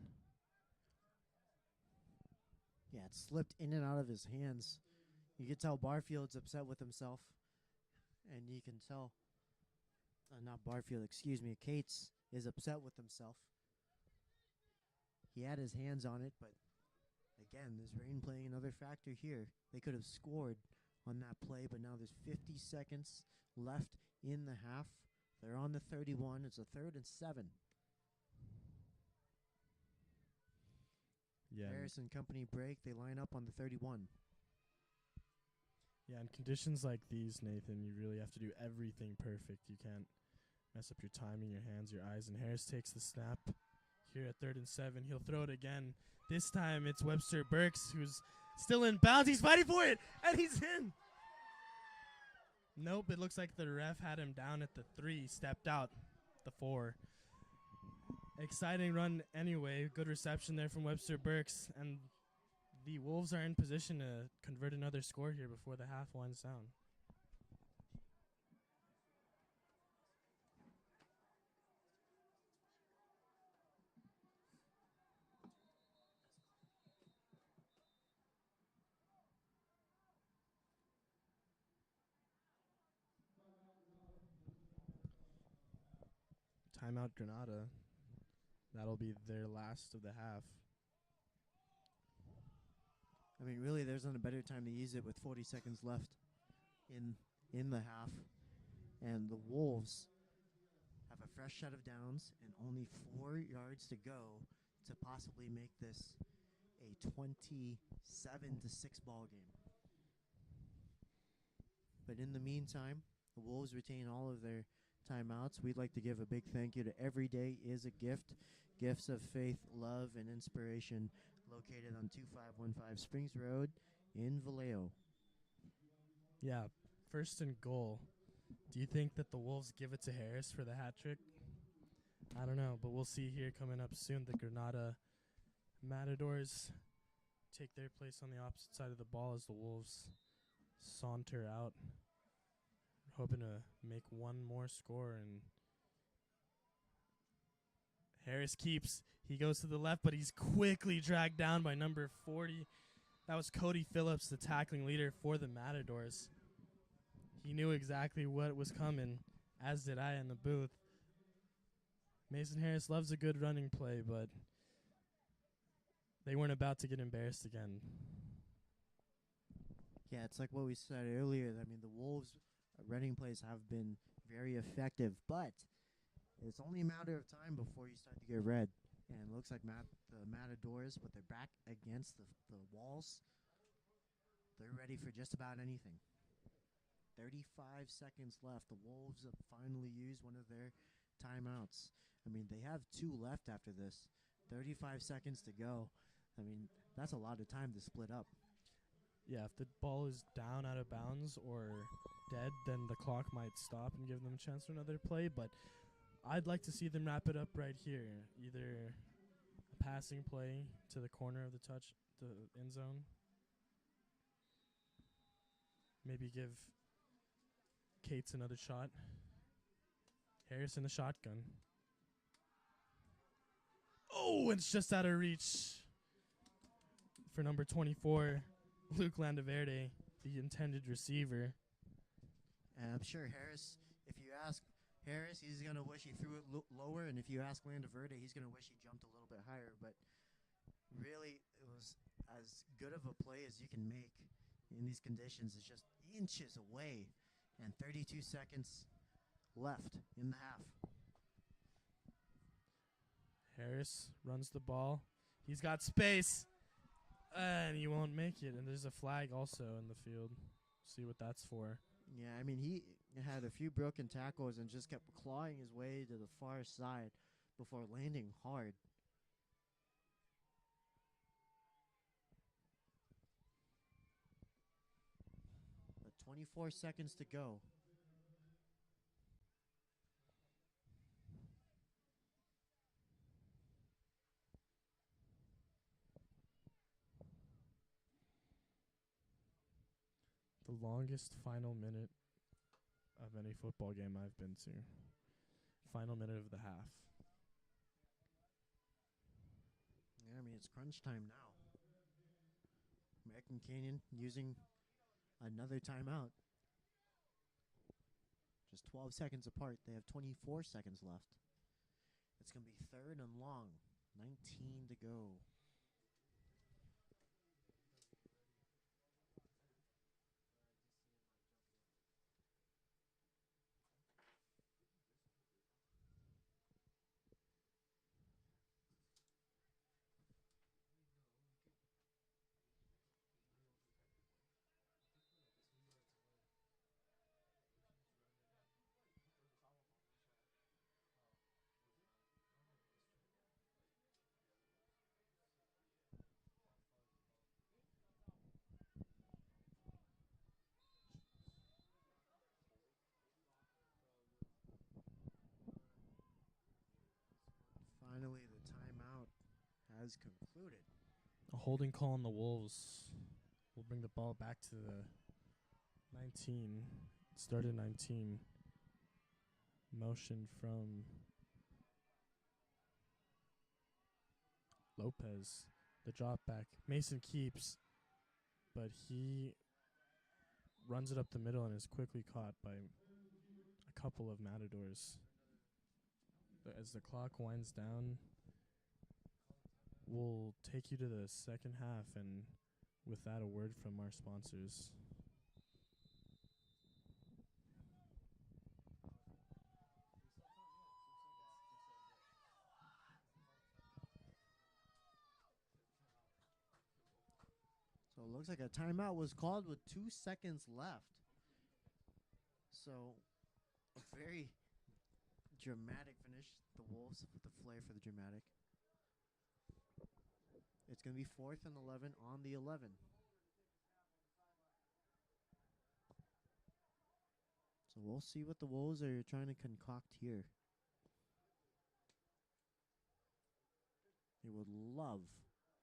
Yeah, it slipped in and out of his hands. You could tell Barfield's upset with himself. And you can tell, not Barfield, excuse me, Cates is upset with himself. He had his hands on it, but again, this rain playing another factor here. They could have scored on that play, but now there's 50 seconds left in the half. They're on the 31. It's a 3rd and 7. Yeah. Harris and company break. They line up on the 31. Yeah, in conditions like these, Nathan, you really have to do everything perfect. You can't mess up your timing, your hands, your eyes. And Harris takes the snap here at 3rd and 7. He'll throw it again. This time it's Webster Burks, who's still in bounds. He's fighting for it, and he's in. Nope, it looks like the ref had him down at the 3, stepped out the 4. Exciting run anyway. Good reception there from Webster Burks, and the Wolves are in position to convert another score here before the half winds down. Timeout Granada. That'll be their last of the half. I mean, really, there's not a better time to use it with 40 seconds left in the half. And the Wolves have a fresh set of downs and only 4 yards to go to possibly make this a 27-6 ball game. But in the meantime, the Wolves retain all of their timeouts. We'd like to give a big thank you to Every Day is a Gift. Gifts of faith, love, and inspiration, located on 2515 Springs Road in Vallejo. Yeah, 1st and goal. Do you think that the Wolves give it to Harris for the hat trick? I don't know, but we'll see here coming up soon. The Granada Matadors take their place on the opposite side of the ball as the Wolves saunter out, hoping to make one more score. And Harris keeps. He goes to the left, but he's quickly dragged down by number 40. That was Cody Phillips, the tackling leader for the Matadors. He knew exactly what was coming, as did I in the booth. Mason Harris loves a good running play, but they weren't about to get embarrassed again. Yeah, it's like what we said earlier. I mean, the Wolves' running plays have been very effective, but it's only a matter of time before you start to get red. And it looks like the Matadors, with their back against the walls, they're ready for just about anything. 35 seconds left. The Wolves have finally used one of their timeouts. I mean, they have 2 left after this. 35 seconds to go. I mean, that's a lot of time to split up. Yeah, if the ball is down out of bounds or dead, then the clock might stop and give them a chance for another play. But I'd like to see them wrap it up right here. Either a passing play to the corner of the end zone. Maybe give Cates another shot. Harris in the shotgun. Oh, it's just out of reach for number 24, Luke Landaverde, the intended receiver. And I'm sure Harris, if you ask Harris, he's going to wish he threw it lower. And if you ask Landaverde, he's going to wish he jumped a little bit higher. But really, it was as good of a play as you can make in these conditions. It's just inches away. And 32 seconds left in the half. Harris runs the ball. He's got space. And he won't make it. And there's a flag also in the field. See what that's for. Yeah, I mean, he had a few broken tackles and just kept clawing his way to the far side before landing hard. But 24 seconds to go. The longest final minute of any football game I've been to. final minute of the half. Yeah, I mean, it's crunch time now. American Canyon using another timeout. Just 12 seconds apart. They have 24 seconds left. It's going to be third and long. 19 to go. Finally, the timeout has concluded. A holding call on the Wolves will bring the ball back to the 19. Started 19. Motion from Lopez. The drop back. Mason keeps, but he runs it up the middle and is quickly caught by a couple of Matadors. As the clock winds down, we'll take you to the second half, and with that, a word from our sponsors. So it looks like a timeout was called with 2 seconds left. So a very dramatic finish. The Wolves with the flair for the dramatic. It's going to be 4th and 11 on the 11. So we'll see what the Wolves are trying to concoct here. They would love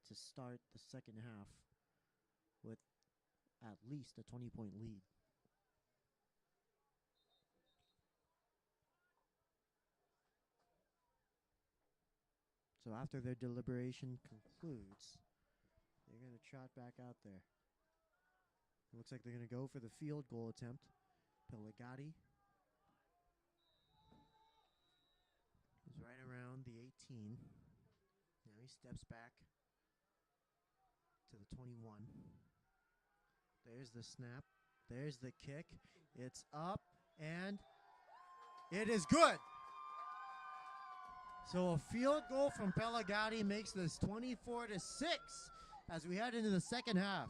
to start the second half with at least a 20-point lead. So after their deliberation concludes, they're going to trot back out there. It looks like they're going to go for the field goal attempt. Pelagatti is right around the 18. Now he steps back to the 21. There's the snap. There's the kick. It's up, and it is good. So a field goal from Pelagatti makes this 24-6 as we head into the second half.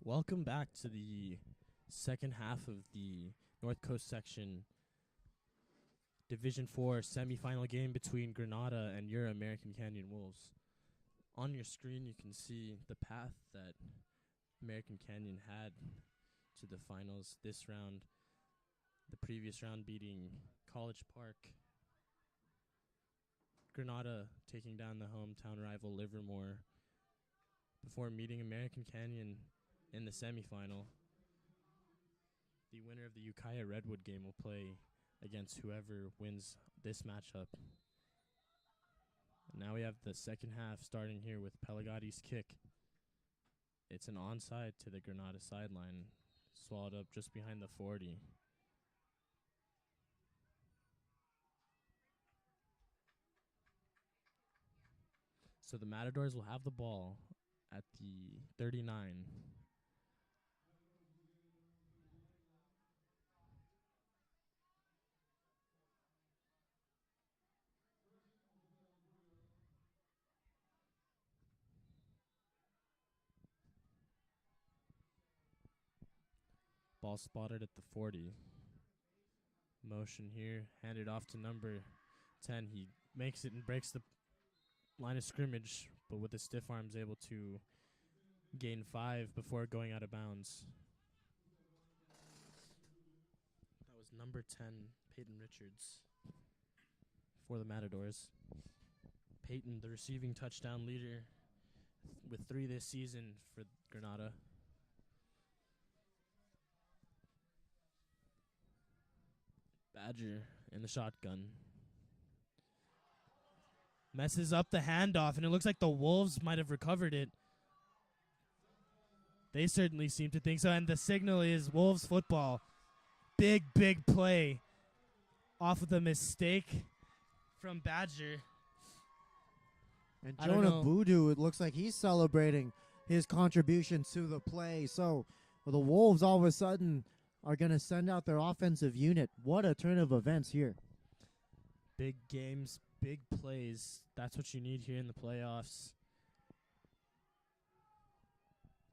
Welcome back to the second half of the North Coast section Division 4 semifinal game between Granada and your American Canyon Wolves. On your screen, you can see the path that American Canyon had to the finals this round. The previous round beating College Park. Granada taking down the hometown rival Livermore before meeting American Canyon in the semifinal. The winner of the Ukiah Redwood game will play against whoever wins this matchup. And now we have the second half starting here with Pelagati's kick. It's an onside to the Granada sideline, swallowed up just behind the 40. So the Matadors will have the ball at the 39. Ball spotted at the 40. Motion here, handed off to number 10. He makes it and breaks the line of scrimmage, but with his stiff arms able to gain 5 before going out of bounds. That was number 10, Peyton Richards, for the Matadors. Peyton, the receiving touchdown leader, with 3 this season for Granada. Badger in the shotgun. Messes up the handoff, and it looks like the Wolves might have recovered it. They certainly seem to think so, and the signal is Wolves football. Big, big play off of the mistake from Badger. And I don't Jonah know. Boodoo, it looks like he's celebrating his contribution to the play. So the Wolves all of a sudden are going to send out their offensive unit. What a turn of events here. Big games, big plays. That's what you need here in the playoffs.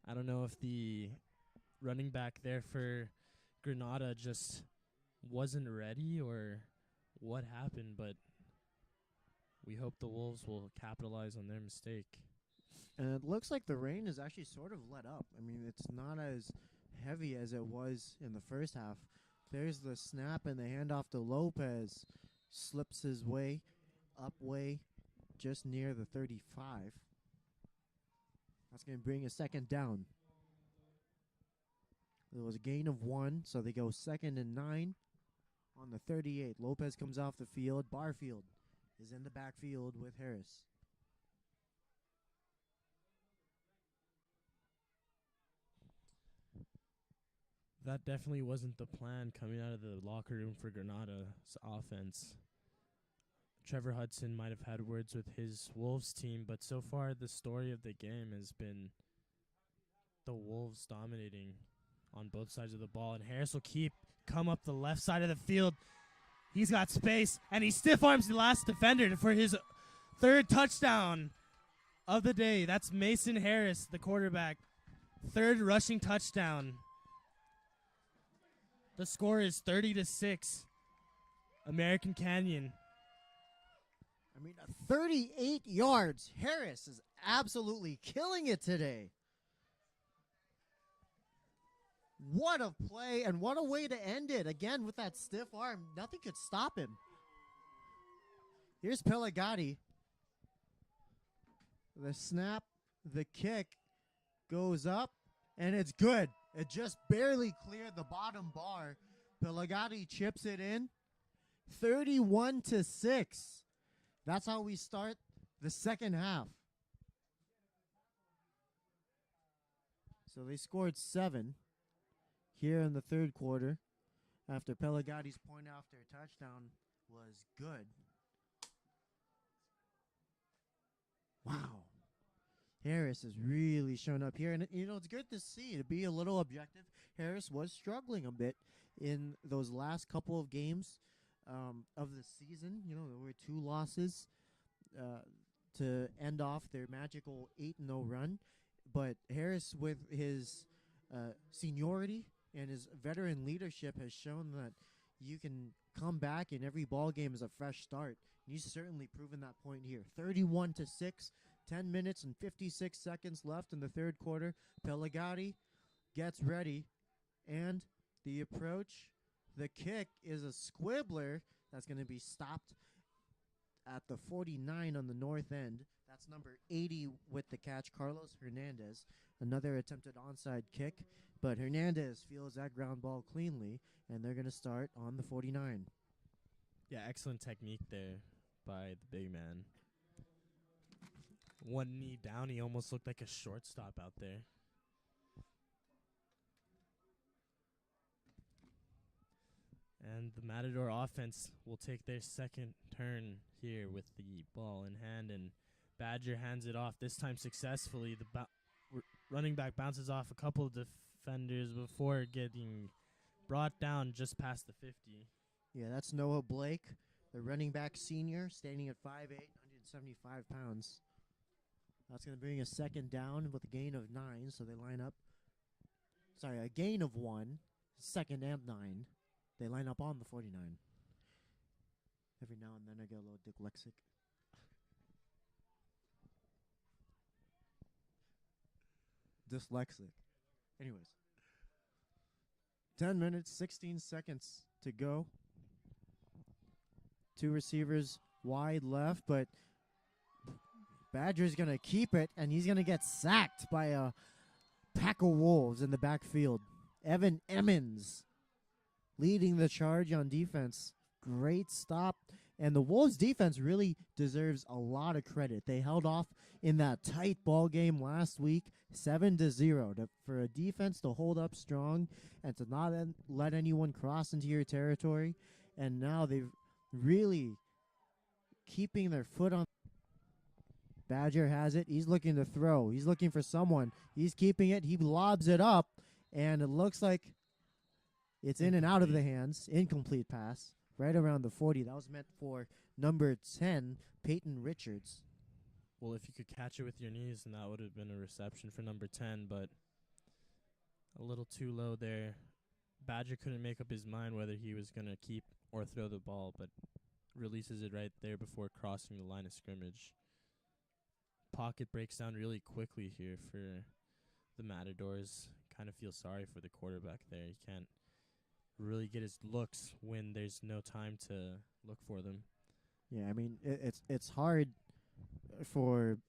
I don't know if the running back there for Granada just wasn't ready or what happened, but we hope the Wolves will capitalize on their mistake. And it looks like the rain is actually sort of let up. I mean, it's not as heavy as it was in the first half. There's the snap and the handoff to Lopez. Slips his way, upway, just near the 35. That's going to bring a second down. There was a gain of 1, so they go 2nd and 9 on the 38. Lopez comes off the field. Barfield is in the backfield with Harris. That definitely wasn't the plan coming out of the locker room for Granada's offense. Trevor Hudson might have had words with his Wolves team, but so far the story of the game has been the Wolves dominating on both sides of the ball, and Harris will come up the left side of the field. He's got space, and he stiff arms the last defender for his 3rd touchdown of the day. That's Mason Harris, the quarterback. 3rd rushing touchdown. The score is 30-6. American Canyon. I mean, 38 yards. Harris is absolutely killing it today. What a play, and what a way to end it. Again, with that stiff arm, nothing could stop him. Here's Pelagati. The snap, the kick goes up, and it's good. It just barely cleared the bottom bar. Pelagati chips it in. 31-6. That's how we start the second half. So they scored 7 here in the 3rd quarter after Pelagati's point after touchdown was good. Wow. Harris has really shown up here. And, it's good to see, to be a little objective. Harris was struggling a bit in those last couple of games of the season. There were 2 losses to end off their magical 8-0 run. But Harris, with his seniority and his veteran leadership has shown that you can come back in every ball game as a fresh start. And he's certainly proven that point here. 31-6, 10 minutes and 56 seconds left in the third quarter. Pelagati gets ready, and the approach, the kick is a squibbler that's going to be stopped at the 49 on the north end. That's number 80 with the catch, Carlos Hernandez. Another attempted onside kick, but Hernandez feels that ground ball cleanly, and they're going to start on the 49. Yeah, excellent technique there by the big man. One knee down, he almost looked like a shortstop out there. And the Matador offense will take their second turn here with the ball in hand, and Badger hands it off, this time successfully. The running back bounces off a couple of defenders before getting brought down just past the 50. Yeah, that's Noah Blake, the running back senior, standing at 5'8", 175 pounds. That's going to bring a second down with a gain of 9, so they line up. Sorry, a gain of 1, second and 9. They line up on the 49. Every now and then I get a little dyslexic. Anyways. 10 minutes, 16 seconds to go. Two receivers wide left, but Badger's going to keep it, and he's going to get sacked by a pack of wolves in the backfield. Evan Emmons leading the charge on defense. Great stop. And the Wolves defense really deserves a lot of credit. They held off in that tight ball game last week, 7-0, for a defense to hold up strong and to not let anyone cross into your territory. And now they've really keeping their foot on. Badger has it. He's looking to throw. He's looking for someone. He's keeping it. He lobs it up, and it looks like it's in and out of the hands. Incomplete pass. Right around the 40. That was meant for number 10, Peyton Richards. Well, if you could catch it with your knees, then that would have been a reception for number 10, but a little too low there. Badger couldn't make up his mind whether he was going to keep or throw the ball, but releases it right there before crossing the line of scrimmage. Pocket breaks down really quickly here for the Matadors. Kind of feel sorry for the quarterback there. He can't really get his looks when there's no time to look for them. Yeah, I mean, it's hard for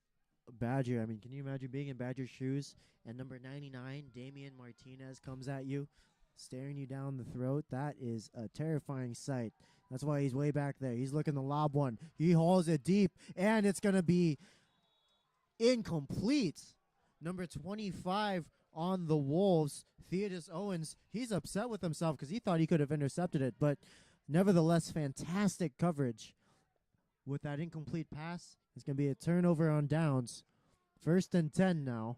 Badger. I mean, can you imagine being in Badger's shoes and number 99, Damian Martinez, comes at you, staring you down the throat? That is a terrifying sight. That's why he's way back there. He's looking to lob one. He hauls it deep, and it's going to be incomplete. Number 25 on the Wolves, Theodis Owens, he's upset with himself because he thought he could have intercepted it, but nevertheless, fantastic coverage. With that incomplete pass, it's going to be a turnover on downs. 1st and 10 now,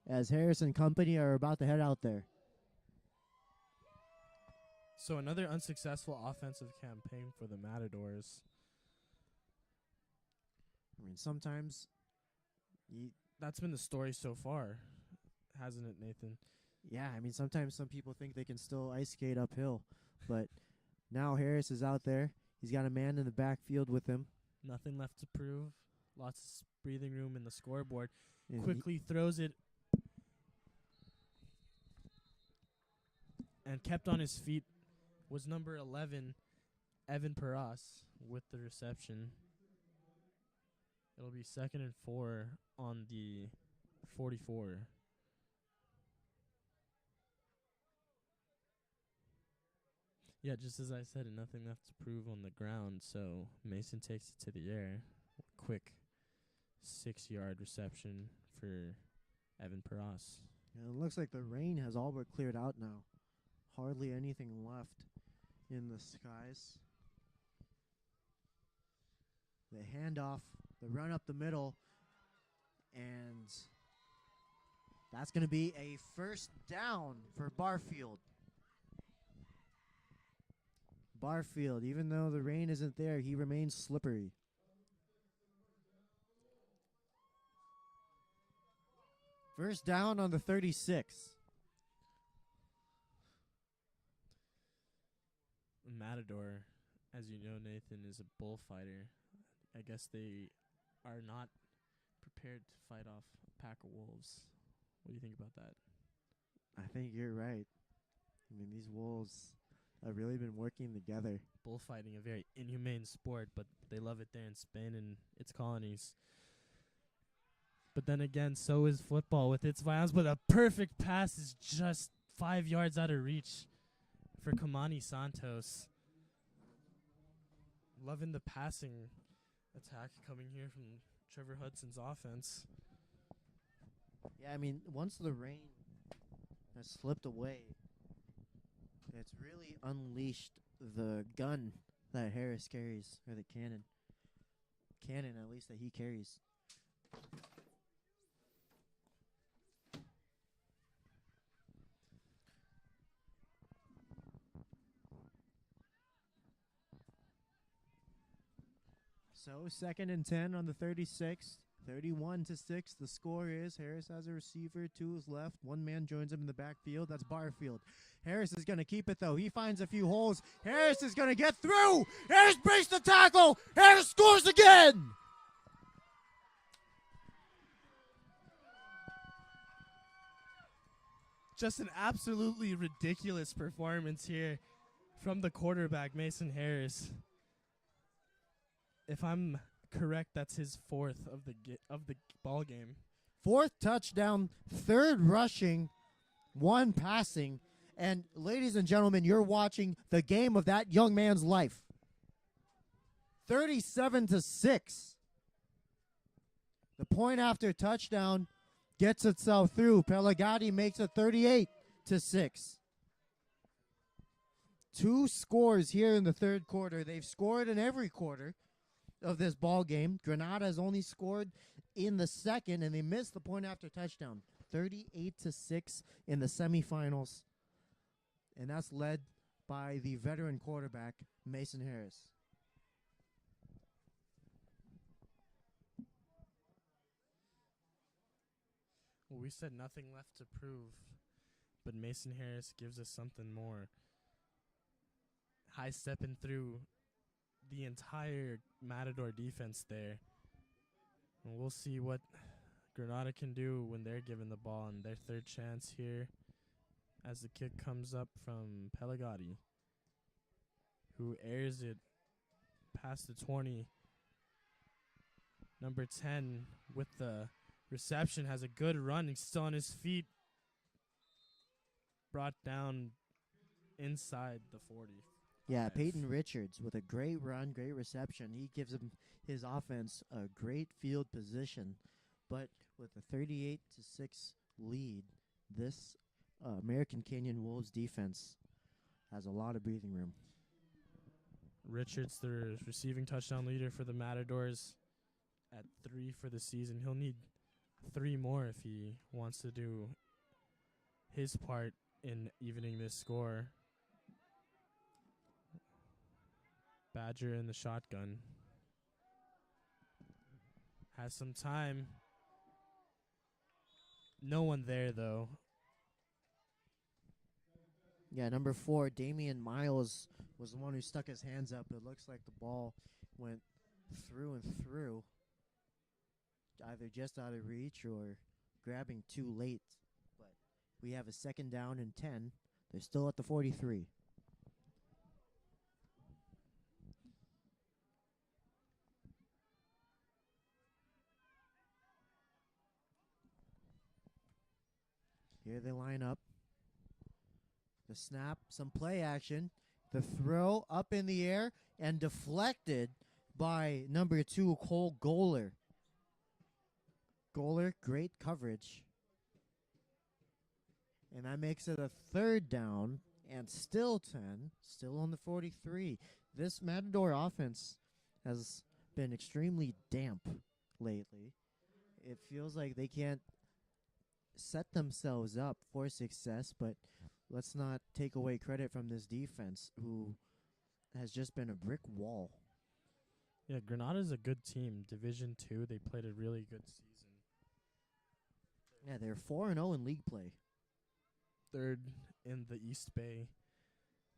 as Harris and company are about to head out there. So another unsuccessful offensive campaign for the Matadors. I mean, sometimes that's been the story so far, hasn't it, Nathan? Yeah, I mean, sometimes some people think they can still ice skate uphill, but now Harris is out there. He's got a man in the backfield with him. Nothing left to prove. Lots of breathing room in the scoreboard. And Quickly throws it and kept on his feet was number 11, Evan Paras, with the reception. It'll be 2nd and 4 on the 44. Yeah, just as I said, nothing left to prove on the ground, so Mason takes it to the air. Quick 6-yard reception for Evan Paras. And it looks like the rain has all but cleared out now. Hardly anything left in the skies. The handoff, the run up the middle, and that's going to be a 1st down for Barfield. Barfield, even though the rain isn't there, he remains slippery. First down on the 36. Matador, as you know, Nathan, is a bullfighter. I guess they are not prepared to fight off a pack of wolves. What do you think about that? I think you're right. I mean, these wolves have really been working together. Bullfighting, a very inhumane sport, but they love it there in Spain and its colonies. But then again, so is football with its violence. But a perfect pass is just 5 yards out of reach for Kamani Santos. Loving the passing attack coming here from Trevor Hudson's offense. Yeah, I mean, once the rain has slipped away, it's really unleashed the gun that Harris carries, or the cannon. Cannon, at least, that he carries. So 2nd and 10 on the 36. 31-6. The score is Harris has a receiver to his left. One man joins him in the backfield. That's Barfield. Harris is going to keep it, though. He finds a few holes. Harris is going to get through. Harris breaks the tackle. Harris scores again. Just an absolutely ridiculous performance here from the quarterback, Mason Harris. If I'm correct, that's his 4th of the ball game. 4th touchdown, 3rd rushing, 1 passing. And ladies and gentlemen, you're watching the game of that young man's life. 37-6. The point after touchdown gets itself through. Pelagatti makes it 38-6. 2 scores here in the 3rd quarter. They've scored in every quarter of this ball game. Granada has only scored in the 2nd, and they missed the point after touchdown. 38-6 in the semifinals. And that's led by the veteran quarterback, Mason Harris. Well, we said nothing left to prove, but Mason Harris gives us something more. High stepping through the entire Matador defense there. And we'll see what Granada can do when they're given the ball on their 3rd chance here as the kick comes up from Pelagatti, who airs it past the 20. Number 10 with the reception has a good run. He's still on his feet. Brought down inside the 40. Yeah, Peyton Richards with a great run, great reception. He gives him his offense a great field position. But with a 38-6 lead, this American Canyon Wolves defense has a lot of breathing room. Richards, the receiving touchdown leader for the Matadors, at 3 for the season. He'll need 3 more if he wants to do his part in evening this score. Badger in the shotgun. Has some time. No one there, though. Yeah, number 4, Damian Miles, was the one who stuck his hands up. It looks like the ball went through and through, either just out of reach or grabbing too late. But we have a 2nd down and 10. They're still at the 43. Here they line up. The snap, some play action. The throw up in the air and deflected by number 2, Cole Goler. Goler, great coverage. And that makes it a 3rd down and still 10, still on the 43. This Matador offense has been extremely damp lately. It feels like they can't set themselves up for success, but let's not take away credit from this defense, who has just been a brick wall. Yeah, Granada's a good team. Division 2, they played a really good season. Yeah, they're 4-0 in league play. 3rd in the East Bay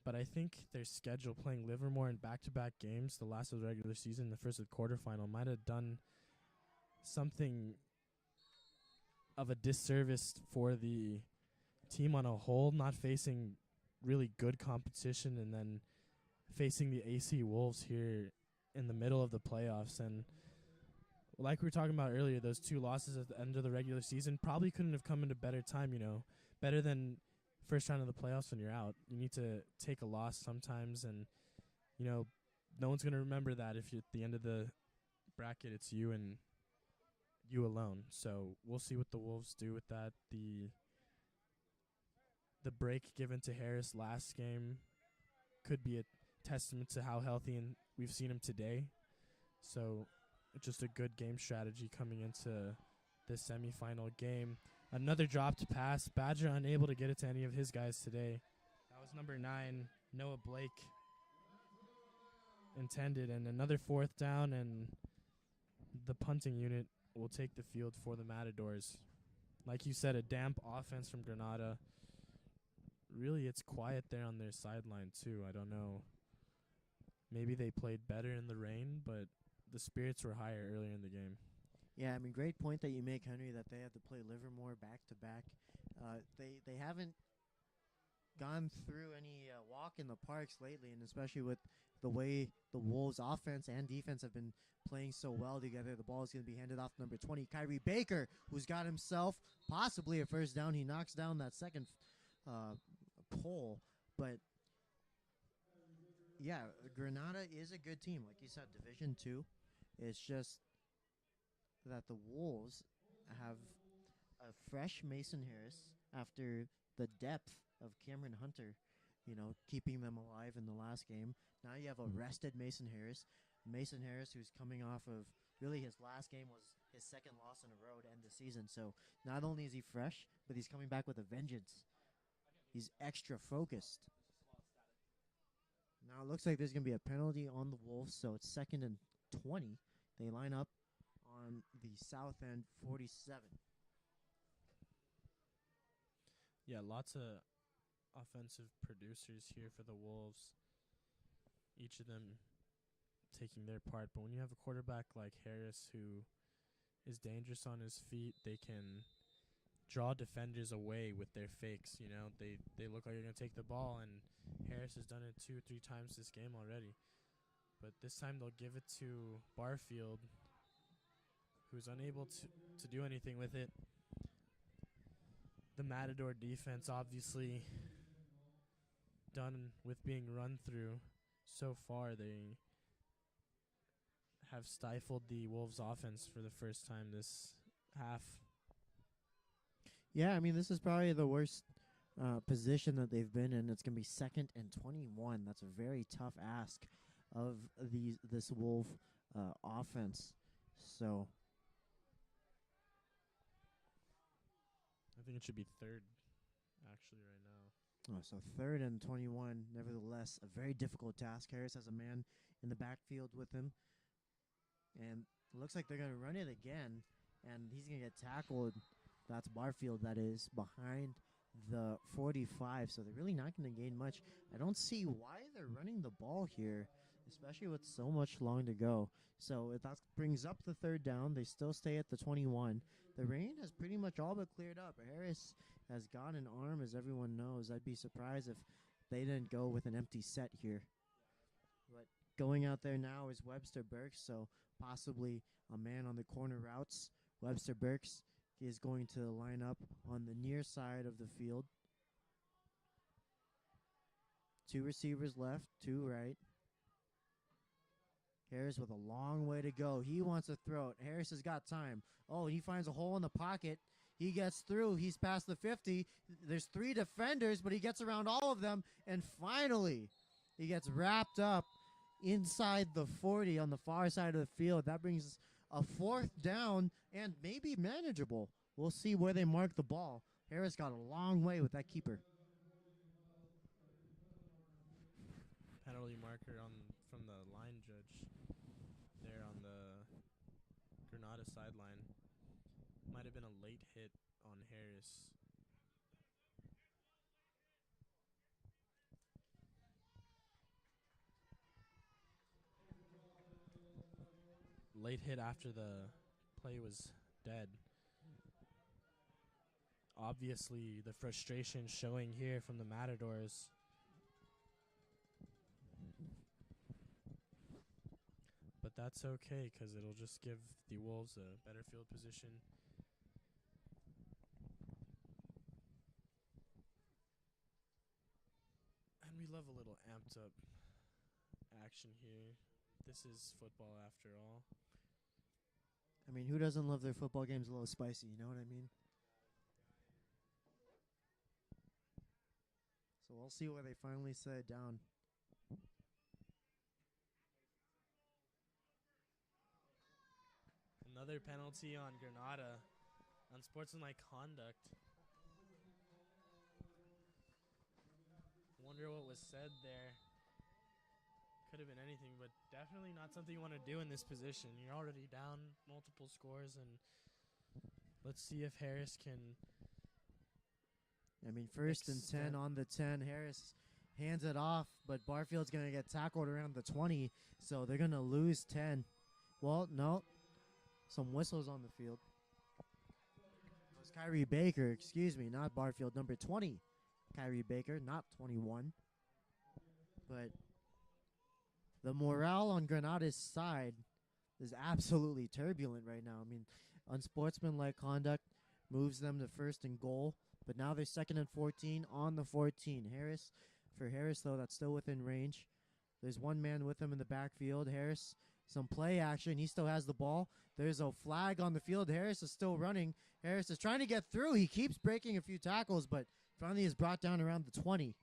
But I think their schedule, playing Livermore in back-to-back games, the last of the regular season, the first of the quarterfinal, might have done something of a disservice for the team on a whole, not facing really good competition and then facing the AC Wolves here in the middle of the playoffs. And like we were talking about earlier, those 2 losses at the end of the regular season probably couldn't have come at a better time, better than first round of the playoffs when you're out. You need to take a loss sometimes, and, no one's going to remember that if at the end of the bracket it's you and you alone. So we'll see what the Wolves do with that. The break given to Harris last game could be a testament to how healthy and we've seen him today. So just a good game strategy coming into this semifinal game. Another dropped pass. Badger unable to get it to any of his guys today. That was number 9, Noah Blake, intended. And another 4th down, and the punting unit will take the field for the Matadors. Like you said, a damp offense from Granada. Really, it's quiet there on their sideline, too. I don't know. Maybe they played better in the rain, but the spirits were higher earlier in the game. Yeah, I mean, great point that you make, Henry, that they have to play Livermore back-to-back. They haven't gone through any walk in the parks lately, and especially with the way the Wolves' offense and defense have been playing so well together. The ball is going to be handed off to number 20, Kyrie Baker, who's got himself possibly a first down. He knocks down that second pole, but yeah, Granada is a good team. Like you said, Division 2. It's just that the Wolves have a fresh Mason Harris after the depth of Cameron Hunter, keeping them alive in the last game. Now you have a rested Mason Harris. Mason Harris, who's coming off of, really his last game was his second loss in a row to end the season. So not only is he fresh, but he's coming back with a vengeance. He's extra focused. Now it looks like there's going to be a penalty on the Wolves, so it's 2nd and 20. They line up on the south end, 47. Yeah, lots of offensive producers here for the Wolves. Each of them taking their part. But when you have a quarterback like Harris who is dangerous on his feet, they can draw defenders away with their fakes. They look like they're going to take the ball, and Harris has done it 2 or 3 times this game already. But this time they'll give it to Barfield, who's unable to do anything with it. The Matador defense obviously done with being run through. So far, they have stifled the Wolves' offense for the first time this half. Yeah, I mean, this is probably the worst position that they've been in. It's going to be 2nd and 21. That's a very tough ask of this Wolf offense. So I think it should be 3rd, actually, right now. so 3rd and 21. Nevertheless, a very difficult task. Harris has a man in the backfield with him, and it looks like they're going to run it again, and he's going to get tackled. That's Barfield, that is, behind the 45, so they're really not going to gain much. I don't see why they're running the ball here, especially with so much long to go. So if that brings up the 3rd down. They still stay at the 21. The rain has pretty much all but cleared up. Harris has got an arm, as everyone knows. I'd be surprised if they didn't go with an empty set here. But going out there now is Webster Burks, so possibly a man on the corner routes. Webster Burks is going to line up on the near side of the field. 2 receivers left, 2 right. Harris with a long way to go. He wants to throw it. Harris has got time. Oh, he finds a hole in the pocket. He gets through. He's past the 50. There's 3 defenders, but he gets around all of them. And finally, he gets wrapped up inside the 40 on the far side of the field. That brings a 4th down and maybe manageable. We'll see where they mark the ball. Harris got a long way with that keeper. Penalty marker from the line judge there on the Granada sideline. Might have been a late hit on Harris. late hit after the play was dead. Obviously, the frustration showing here from the Matadors. But that's okay, because it'll just give the Wolves a better field position. And we love a little amped up action here. This is football after all. I mean, who doesn't love their football games a little spicy? You know what I mean? So we'll see where they finally set it down. Another penalty on Granada. Unsportsmanlike conduct. Wonder what was said there. Could have been anything, but definitely not something you want to do in this position. You're already down multiple scores, and let's see if Harris can. I mean, first and 10 on the 10. Harris hands it off, but Barfield's going to get tackled around the 20, so they're going to lose 10. Well, no. Some whistles on the field. It was Kyrie Baker, excuse me, not Barfield. Number 20, Kyrie Baker, not 21. But the morale on Granada's side is absolutely turbulent right now. I mean, unsportsmanlike conduct moves them to first and goal, but now they're second and 14 on the 14. For Harris, though, that's still within range. There's one man with him in the backfield. Harris, some play action. He still has the ball. There's a flag on the field. Harris is still running. Harris is trying to get through. He keeps breaking a few tackles, but finally is brought down around the 20.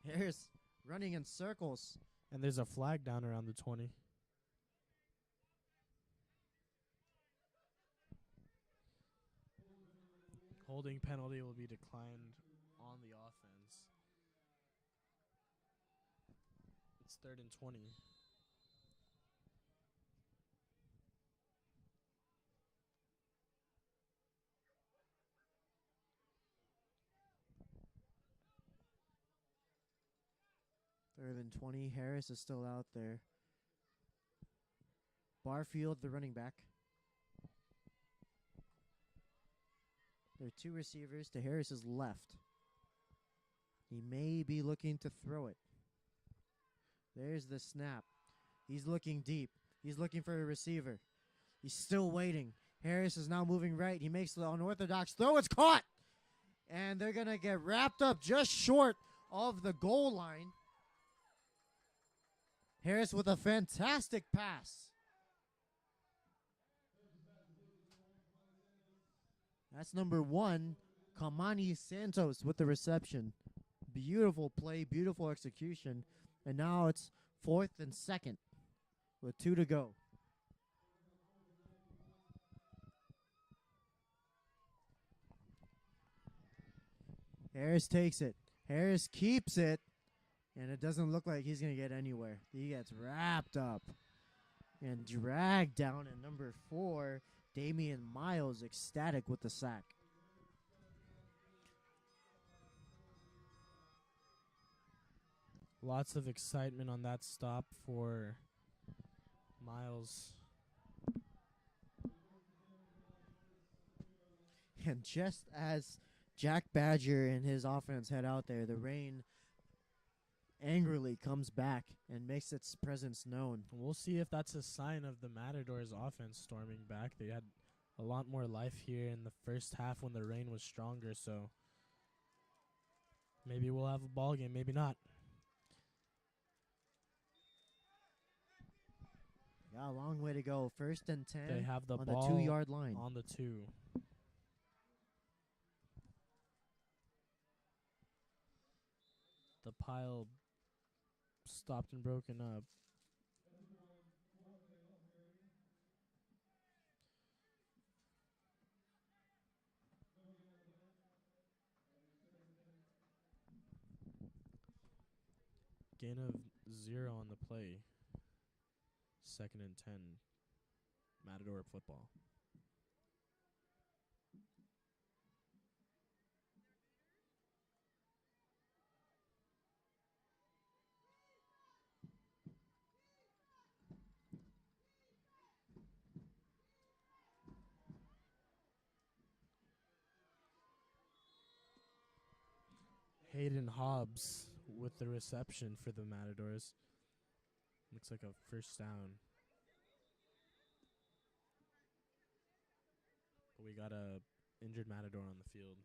Harris running in circles. And there's a flag down around the 20. Holding penalty will be declined on the offense. It's 3rd and 20. Third and 20. Harris is still out there. Barfield, the running back. There are two receivers to Harris's left. He may be looking to throw it. There's the snap. He's looking deep. He's looking for a receiver. He's still waiting. Harris is now moving right. He makes the unorthodox throw. It's caught! And they're going to get wrapped up just short of the goal line. Harris with a fantastic pass. That's number 1, Kamani Santos with the reception. Beautiful play, beautiful execution. And now it's 4th and 2nd with 2 to go. Harris takes it. Harris keeps it. And it doesn't look like he's going to get anywhere. He gets wrapped up and dragged down. And number 4, Damian Miles, ecstatic with the sack. Lots of excitement on that stop for Miles. And just as Jack Badger and his offense head out there, the rain angrily comes back and makes its presence known. We'll see if that's a sign of the Matadors' offense storming back. They had a lot more life here in the first half when the rain was stronger, so maybe we'll have a ball game, maybe not. Yeah, a long way to go. 1st and 10 They have the on ball the 2-yard line. on the 2. The pile stopped and broken up. Gain of 0 on the play. 2nd and 10. Matador football. Hayden Hobbs with the reception for the Matadors. Looks like a first down. But we got a injured Matador on the field.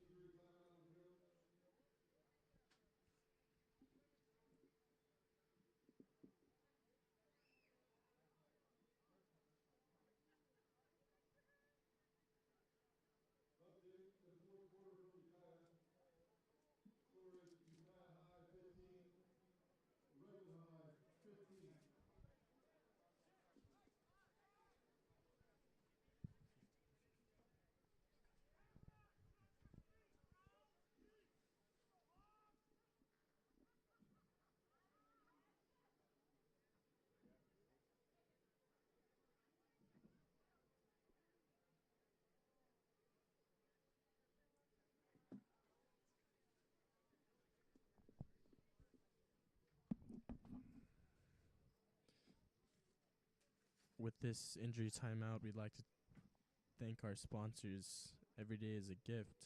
With this injury timeout, we'd like to thank our sponsors. Every day is a gift.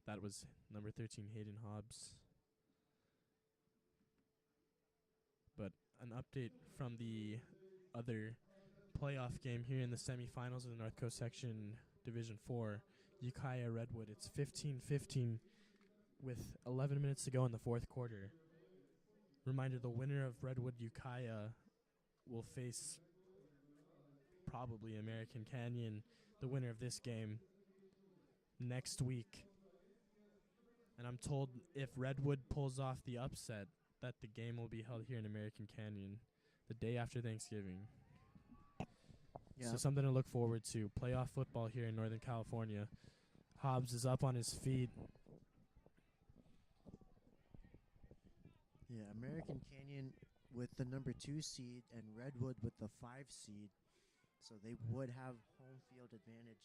That was number 13, Hayden Hobbs. But an update from the other playoff game here in the semifinals of the North Coast Section Division 4, Ukiah Redwood. It's 15-15 with 11 minutes to go in the fourth quarter. Reminder, the winner of Redwood Ukiah will face probably American Canyon, the winner of this game, next week. And I'm told if Redwood pulls off the upset, that the game will be held here in American Canyon the day after Thanksgiving. Yeah. So something to look forward to. Playoff football here in Northern California. Hobbs is up on his feet. Yeah, American Canyon with the number 2 seed and Redwood with the 5 seed. So they would have home field advantage.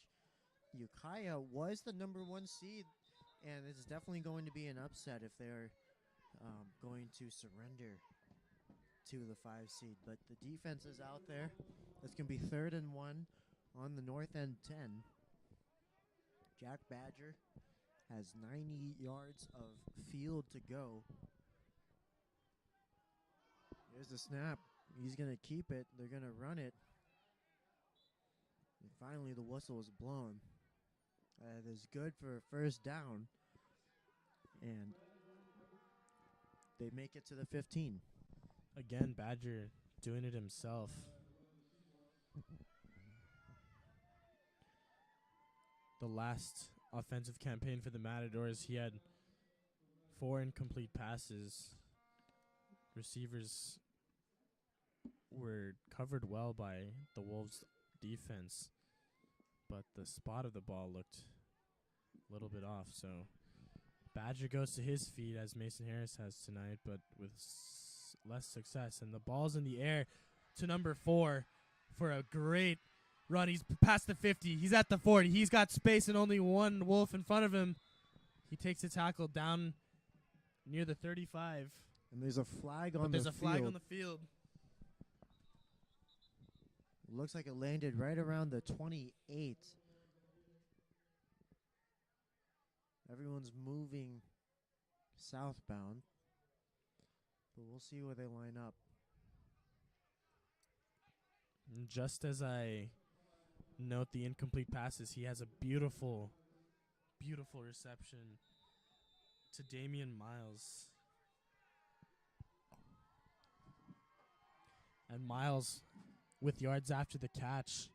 Ukiah was the number 1 seed, and it's definitely going to be an upset if they're going to surrender to the 5 seed. But the defense is out there. It's going to be 3rd and 1 on the north end 10. Jack Badger has 90 yards of field to go. There's the snap. He's going to keep it. They're going to run it. And finally, the whistle is blown. That is good for a first down. And they make it to the 15. Again, Badger doing it himself. The last offensive campaign for the Matadors, he had 4 incomplete passes. Receivers were covered well by the Wolves' defense, but the spot of the ball looked a little bit off. So Badger goes to his feet, as Mason Harris has tonight, but with less success. And the ball's in the air to number 4 for a great run. He's past the 50. He's at the 40. He's got space and only one Wolf in front of him. He takes a tackle down near the 35. And there's a flag on the field. There's a flag on the field. Looks like it landed right around the 28. Everyone's moving southbound. But we'll see where they line up. And just as I note the incomplete passes, he has a beautiful, beautiful reception to Damian Miles. And Miles with yards after the catch.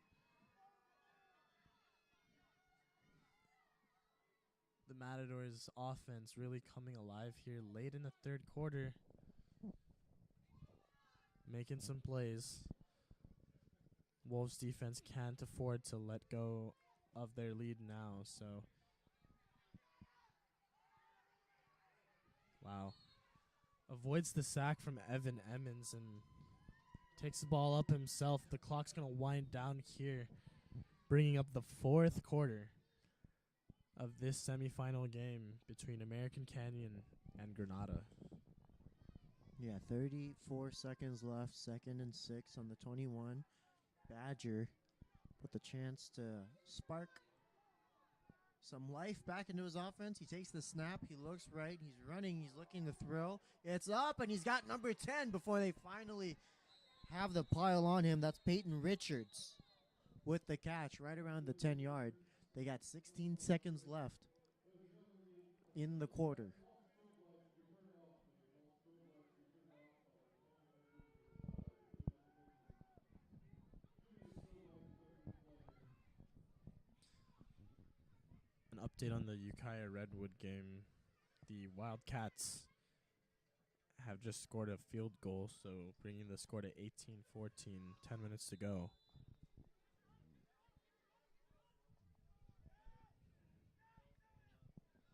The Matadors' offense really coming alive here late in the third quarter. Making some plays. Wolves' defense can't afford to let go of their lead now, so. Wow. Avoids the sack from Evan Emmons and takes the ball up himself. The clock's going to wind down here, bringing up the fourth quarter of this semifinal game between American Canyon and Granada. Yeah, 34 seconds left, 2nd and 6 on the 21. Badger with the chance to spark some life back into his offense. He takes the snap. He looks right. He's running. He's looking to throw. It's up, and he's got number 10 before they finally have the pile on him. That's Peyton Richards with the catch right around the 10-yard. They got 16 seconds left in the quarter. An update on the Ukiah Redwood game. The Wildcats have just scored a field goal, so bringing the score to 18-14, 10 minutes to go.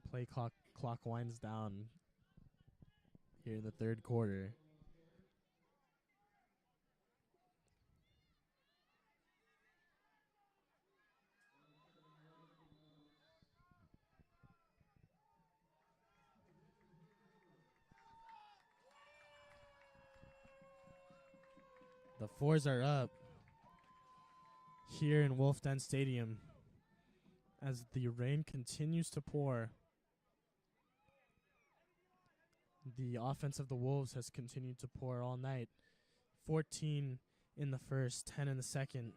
Play clock winds down here in the third quarter. The fours are up here in Wolf Den Stadium as the rain continues to pour. The offense of the Wolves has continued to pour all night. 14 in the first, 10 in the second,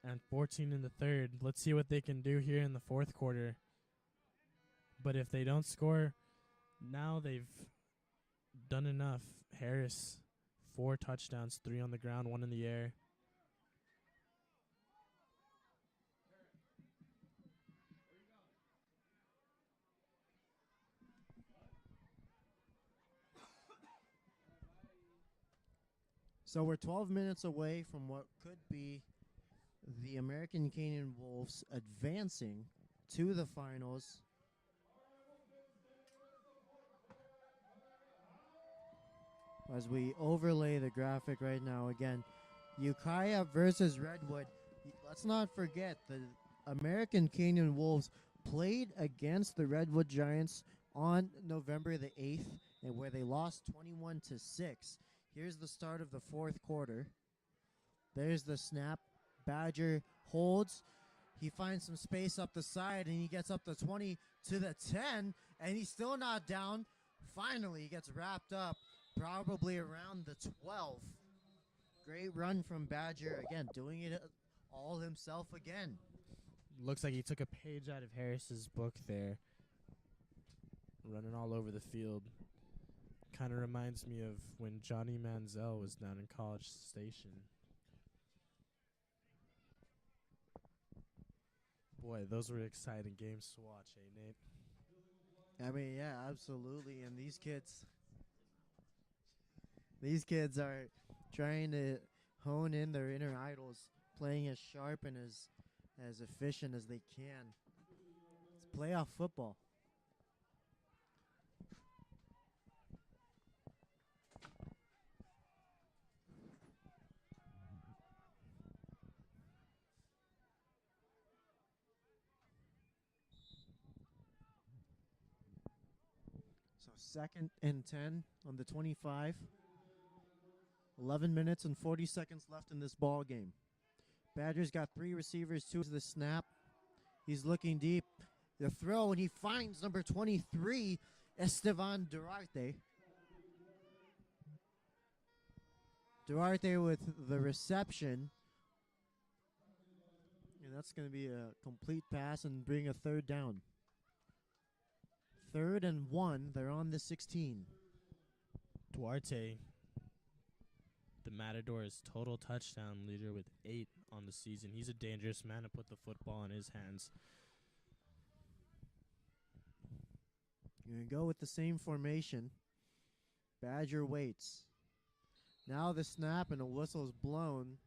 and 14 in the third. Let's see what they can do here in the fourth quarter. But if they don't score, now they've done enough. Harris, 4 touchdowns, 3 on the ground, 1 in the air. So we're 12 minutes away from what could be the American Canyon Wolves advancing to the finals. As we overlay the graphic right now again, Ukiah versus Redwood. Let's not forget the American Canyon Wolves played against the Redwood Giants on November the 8th, and where they lost 21-6. Here's the start of the fourth quarter. There's the snap. Badger holds. He finds some space up the side, and he gets up the 20 to the 10, and he's still not down. Finally, he gets wrapped up, probably around the 12. Great run from Badger, again, doing it all himself again. Looks like he took a page out of Harris's book there. Running all over the field. Kind of reminds me of when Johnny Manziel was down in College Station. Boy, those were exciting games to watch, eh, Nate? I mean, yeah, absolutely. And these kids are trying to hone in their inner idols, playing as sharp and as efficient as they can. It's playoff football. So 2nd and 10 on the 25. 11 minutes and 40 seconds left in this ball game. Badgers got 3 receivers, 2 is the snap. He's looking deep. The throw, and he finds number 23, Estevan Duarte. Duarte with the reception. And that's going to be a complete pass and bring a third down. 3rd and 1. They're on the 16. Duarte, the Matadors' total touchdown leader with 8 on the season. He's a dangerous man to put the football in his hands. You're going to go with the same formation. Badger waits. Now the snap, and a whistle's blown.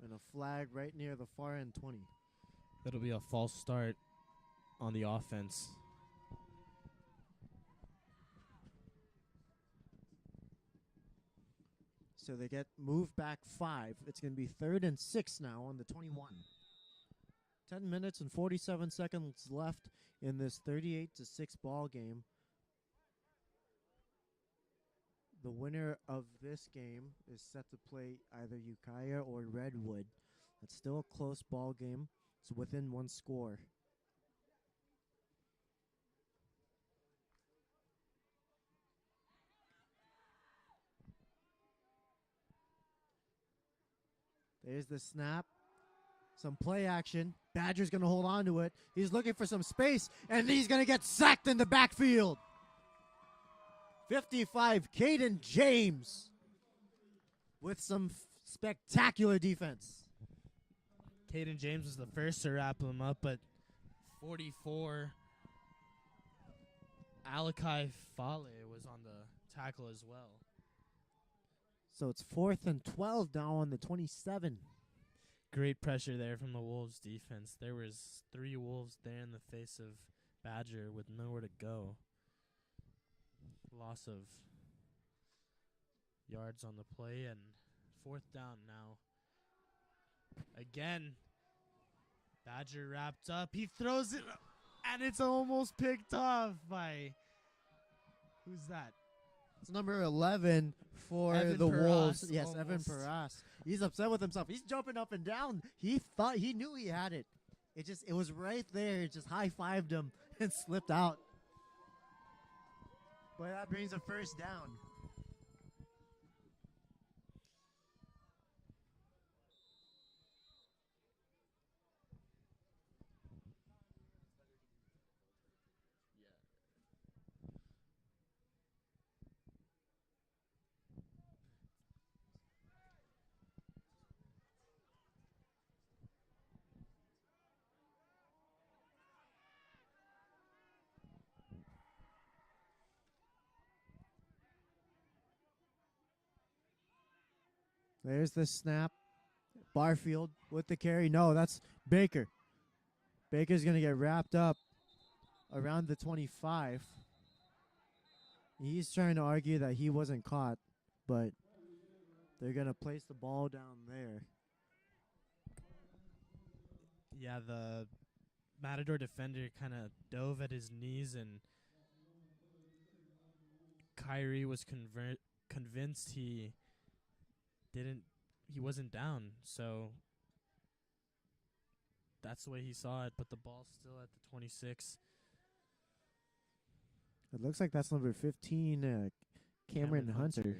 And a flag right near the far end 20. It'll be a false start on the offense. So they get moved back 5. It's going to be 3rd and 6 now on the 21. 10 minutes and 47 seconds left in this 38-6 ball game. The winner of this game is set to play either Ukiah or Redwood. It's still a close ball game. It's within 1 score. There's the snap. Some play action. Badger's going to hold on to it. He's looking for some space, and he's going to get sacked in the backfield. 55, Caden James with some spectacular defense. Caden James was the first to wrap him up, but 44, Alakai Fale was on the tackle as well. So it's 4th and 12 now on the 27. Great pressure there from the Wolves defense. There was 3 Wolves there in the face of Badger with nowhere to go. Loss of yards on the play, and 4th down now. Again, Badger wrapped up. He throws it, and it's almost picked off by, who's that? It's number 11 for Evan the Paras, Wolves. Yes, Evan almost. Paras. He's upset with himself. He's jumping up and down. He knew he had it. It was right there. It just high-fived him and slipped out. But that brings a first down. There's the snap. Barfield with the carry. No, that's Baker. Baker's going to get wrapped up around the 25. He's trying to argue that he wasn't caught, but they're going to place the ball down there. Yeah, the Matador defender kind of dove at his knees, and Kyrie was convinced he wasn't down, so that's the way he saw it, but the ball's still at the 26. It looks like that's number 15, Cameron Hunter,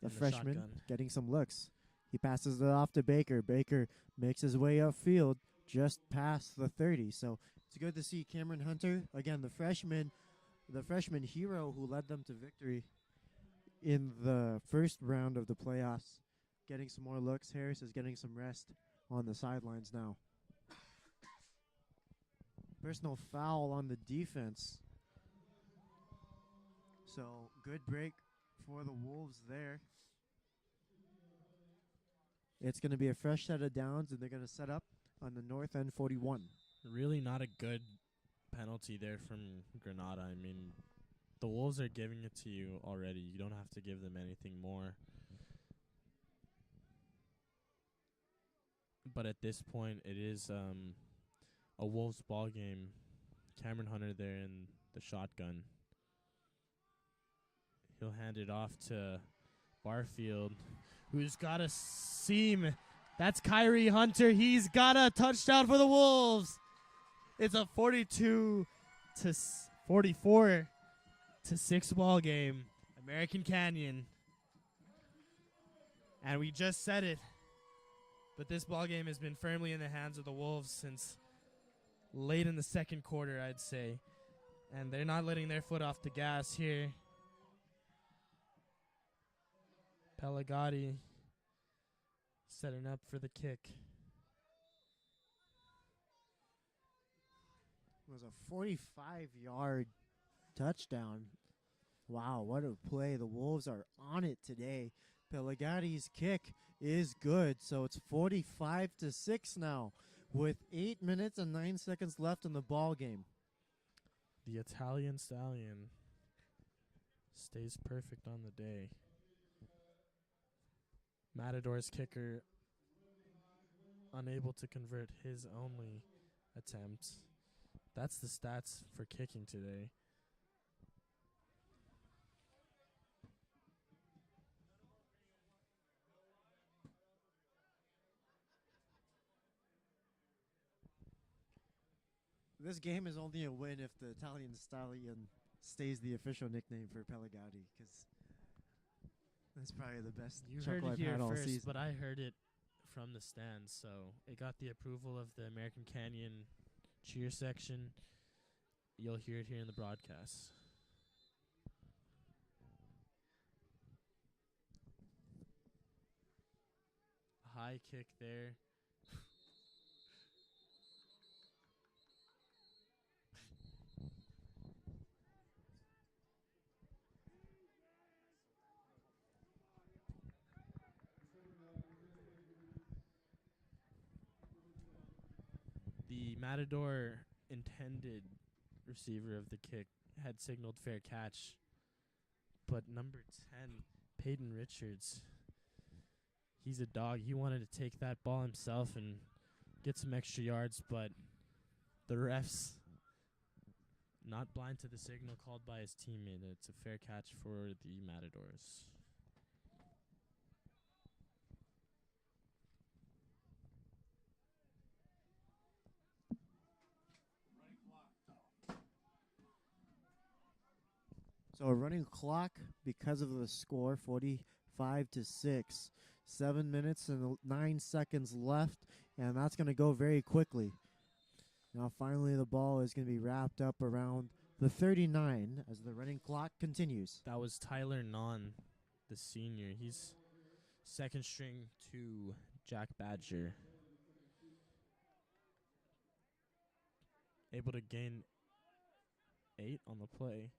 the freshman, shotgun. getting some looks. He passes it off to Baker. Baker makes his way upfield just past the 30. So it's good to see Cameron Hunter, again, the freshman hero who led them to victory in the first round of the playoffs, getting some more looks. Harris is getting some rest on the sidelines now. Personal foul on the defense. So good break for the Wolves there. It's going to be a fresh set of downs, and they're going to set up on the north end 41. Really not a good penalty there from Granada. I mean, the Wolves are giving it to you already. You don't have to give them anything more. But at this point, it is a Wolves ball game. Cameron Hunter there in the shotgun. He'll hand it off to Barfield, who's got a seam. That's Kyrie Hunter. He's got a touchdown for the Wolves. It's a 42 to 44 to 6 ball game. American Canyon. And we just said it, but this ball game has been firmly in the hands of the Wolves since late in the second quarter, I'd say. And they're not letting their foot off the gas here. Pelagati setting up for the kick. It was a 45-yard touchdown. Wow, what a play. The Wolves are on it today. Pelagati's kick is good, so it's 45 to 6 now with 8 minutes and 9 seconds left in the ball game. The Italian Stallion stays perfect on the day. Matador's kicker unable to convert his only attempt. That's the stats for kicking today. This game is only a win if the Italian Stallion stays the official nickname for Pelagati, because that's probably the best You heard chuckle it I've here had all first, season. but I heard it from the stands, so it got the approval of the American Canyon cheer section. You'll hear it here in the broadcast. High kick there. The Matador intended receiver of the kick had signaled fair catch, but number 10, Peyton Richards, he's a dog. He wanted to take that ball himself and get some extra yards, but the refs not blind to the signal called by his teammate. It's a fair catch for the Matadors. So a running clock because of the score, 45-6. 7 minutes and 9 seconds left, and that's going to go very quickly. Now finally the ball is going to be wrapped up around the 39 as the running clock continues. That was Tyler Non, the senior. He's second string to Jack Badger. Able to gain 8 on the play.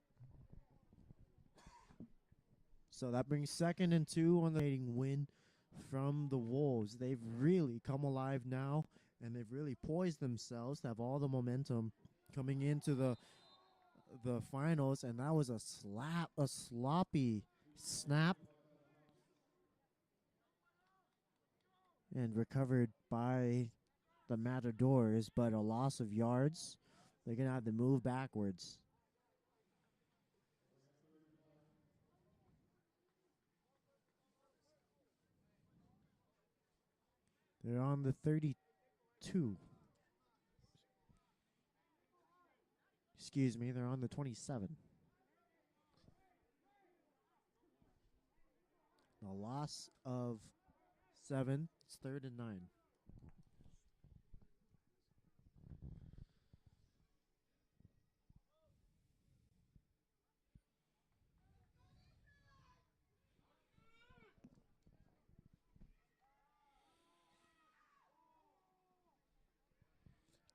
So that brings 2nd and 2 on the win from the Wolves. They've really come alive now, and they've really poised themselves to have all the momentum coming into the finals. And that was a sloppy snap, and recovered by the Matadors, but a loss of yards. They're going to have to move backwards. They're on the 32. Excuse me, they're on the 27. A loss of 7. It's 3rd and 9.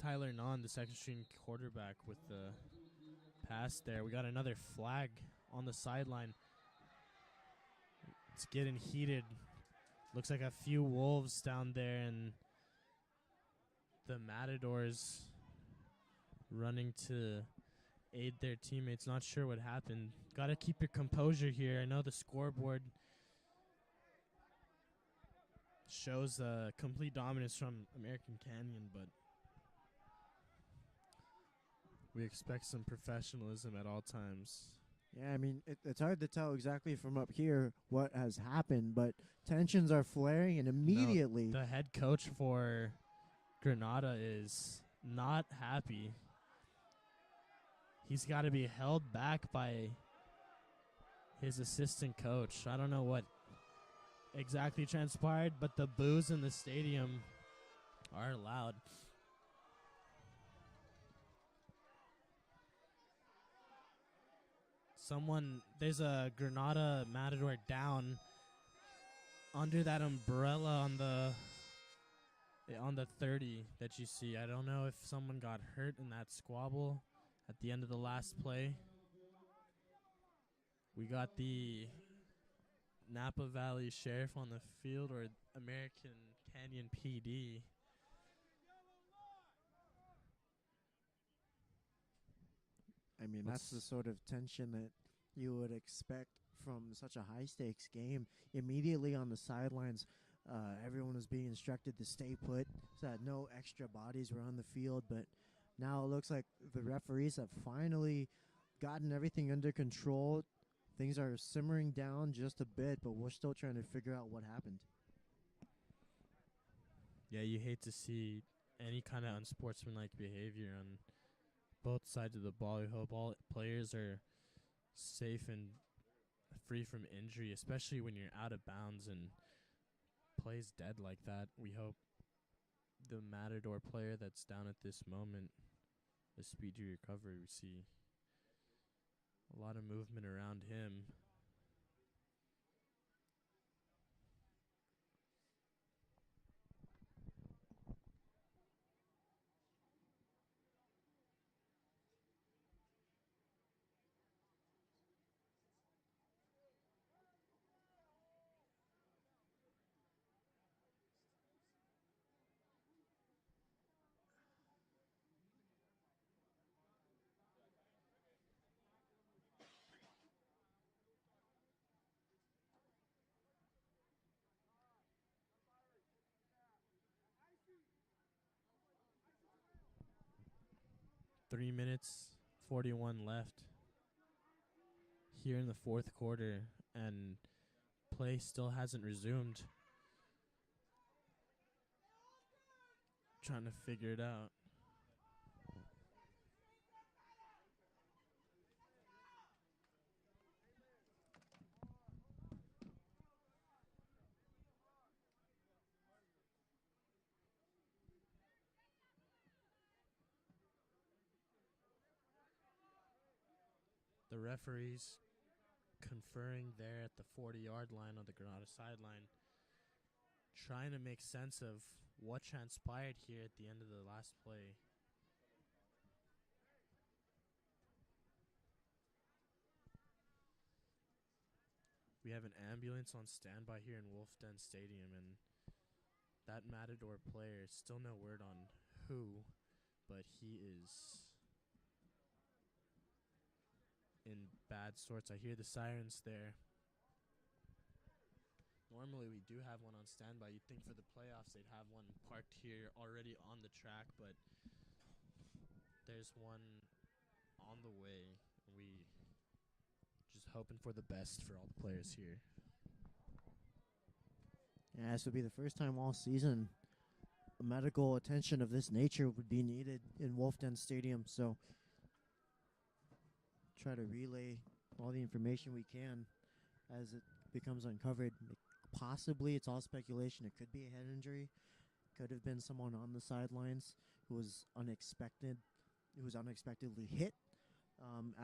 Tyler Non, the second string quarterback, with the pass there. We got another flag on the sideline. It's getting heated. Looks like a few Wolves down there, and the Matadors running to aid their teammates. Not sure what happened. Got to keep your composure here. I know the scoreboard shows complete dominance from American Canyon, but we expect some professionalism at all times. Yeah, I mean, it's hard to tell exactly from up here what has happened, but tensions are flaring, and immediately... No, the head coach for Granada is not happy. He's got to be held back by his assistant coach. I don't know what exactly transpired, but the boos in the stadium are loud. There's a Granada Matador down under that umbrella on the 30 that you see. I don't know if someone got hurt in that squabble at the end of the last play. We got the Napa Valley Sheriff on the field, or American Canyon PD. I mean, that's the sort of tension that you would expect from such a high-stakes game. Immediately on the sidelines, everyone was being instructed to stay put, so that no extra bodies were on the field. But now it looks like the referees have finally gotten everything under control. Things are simmering down just a bit, but we're still trying to figure out what happened. Yeah, you hate to see any kind of unsportsmanlike behavior on both sides of the ball. We hope all players are safe and free from injury, especially when you're out of bounds and plays dead like that. We hope the Matador player that's down at this moment, a speedy recovery. We see a lot of movement around him. Three minutes, 41 left here in the fourth quarter, and play still hasn't resumed. Trying to figure it out. The referees conferring there at the 40-yard line on the Granada sideline, trying to make sense of what transpired here at the end of the last play. We have an ambulance on standby here in Wolf Den Stadium, and that Matador player, still no word on who, but he is in bad sorts. I hear the sirens there. Normally we do have one on standby. You'd think for the playoffs they'd have one parked here already on the track, but there's one on the way. We just hoping for the best for all the players here. Yeah, this would be the first time all season medical attention of this nature would be needed in Wolf Den Stadium. So try to relay all the information we can as it becomes uncovered. Possibly, it's all speculation. It could be a head injury. Could have been someone on the sidelines who was unexpectedly hit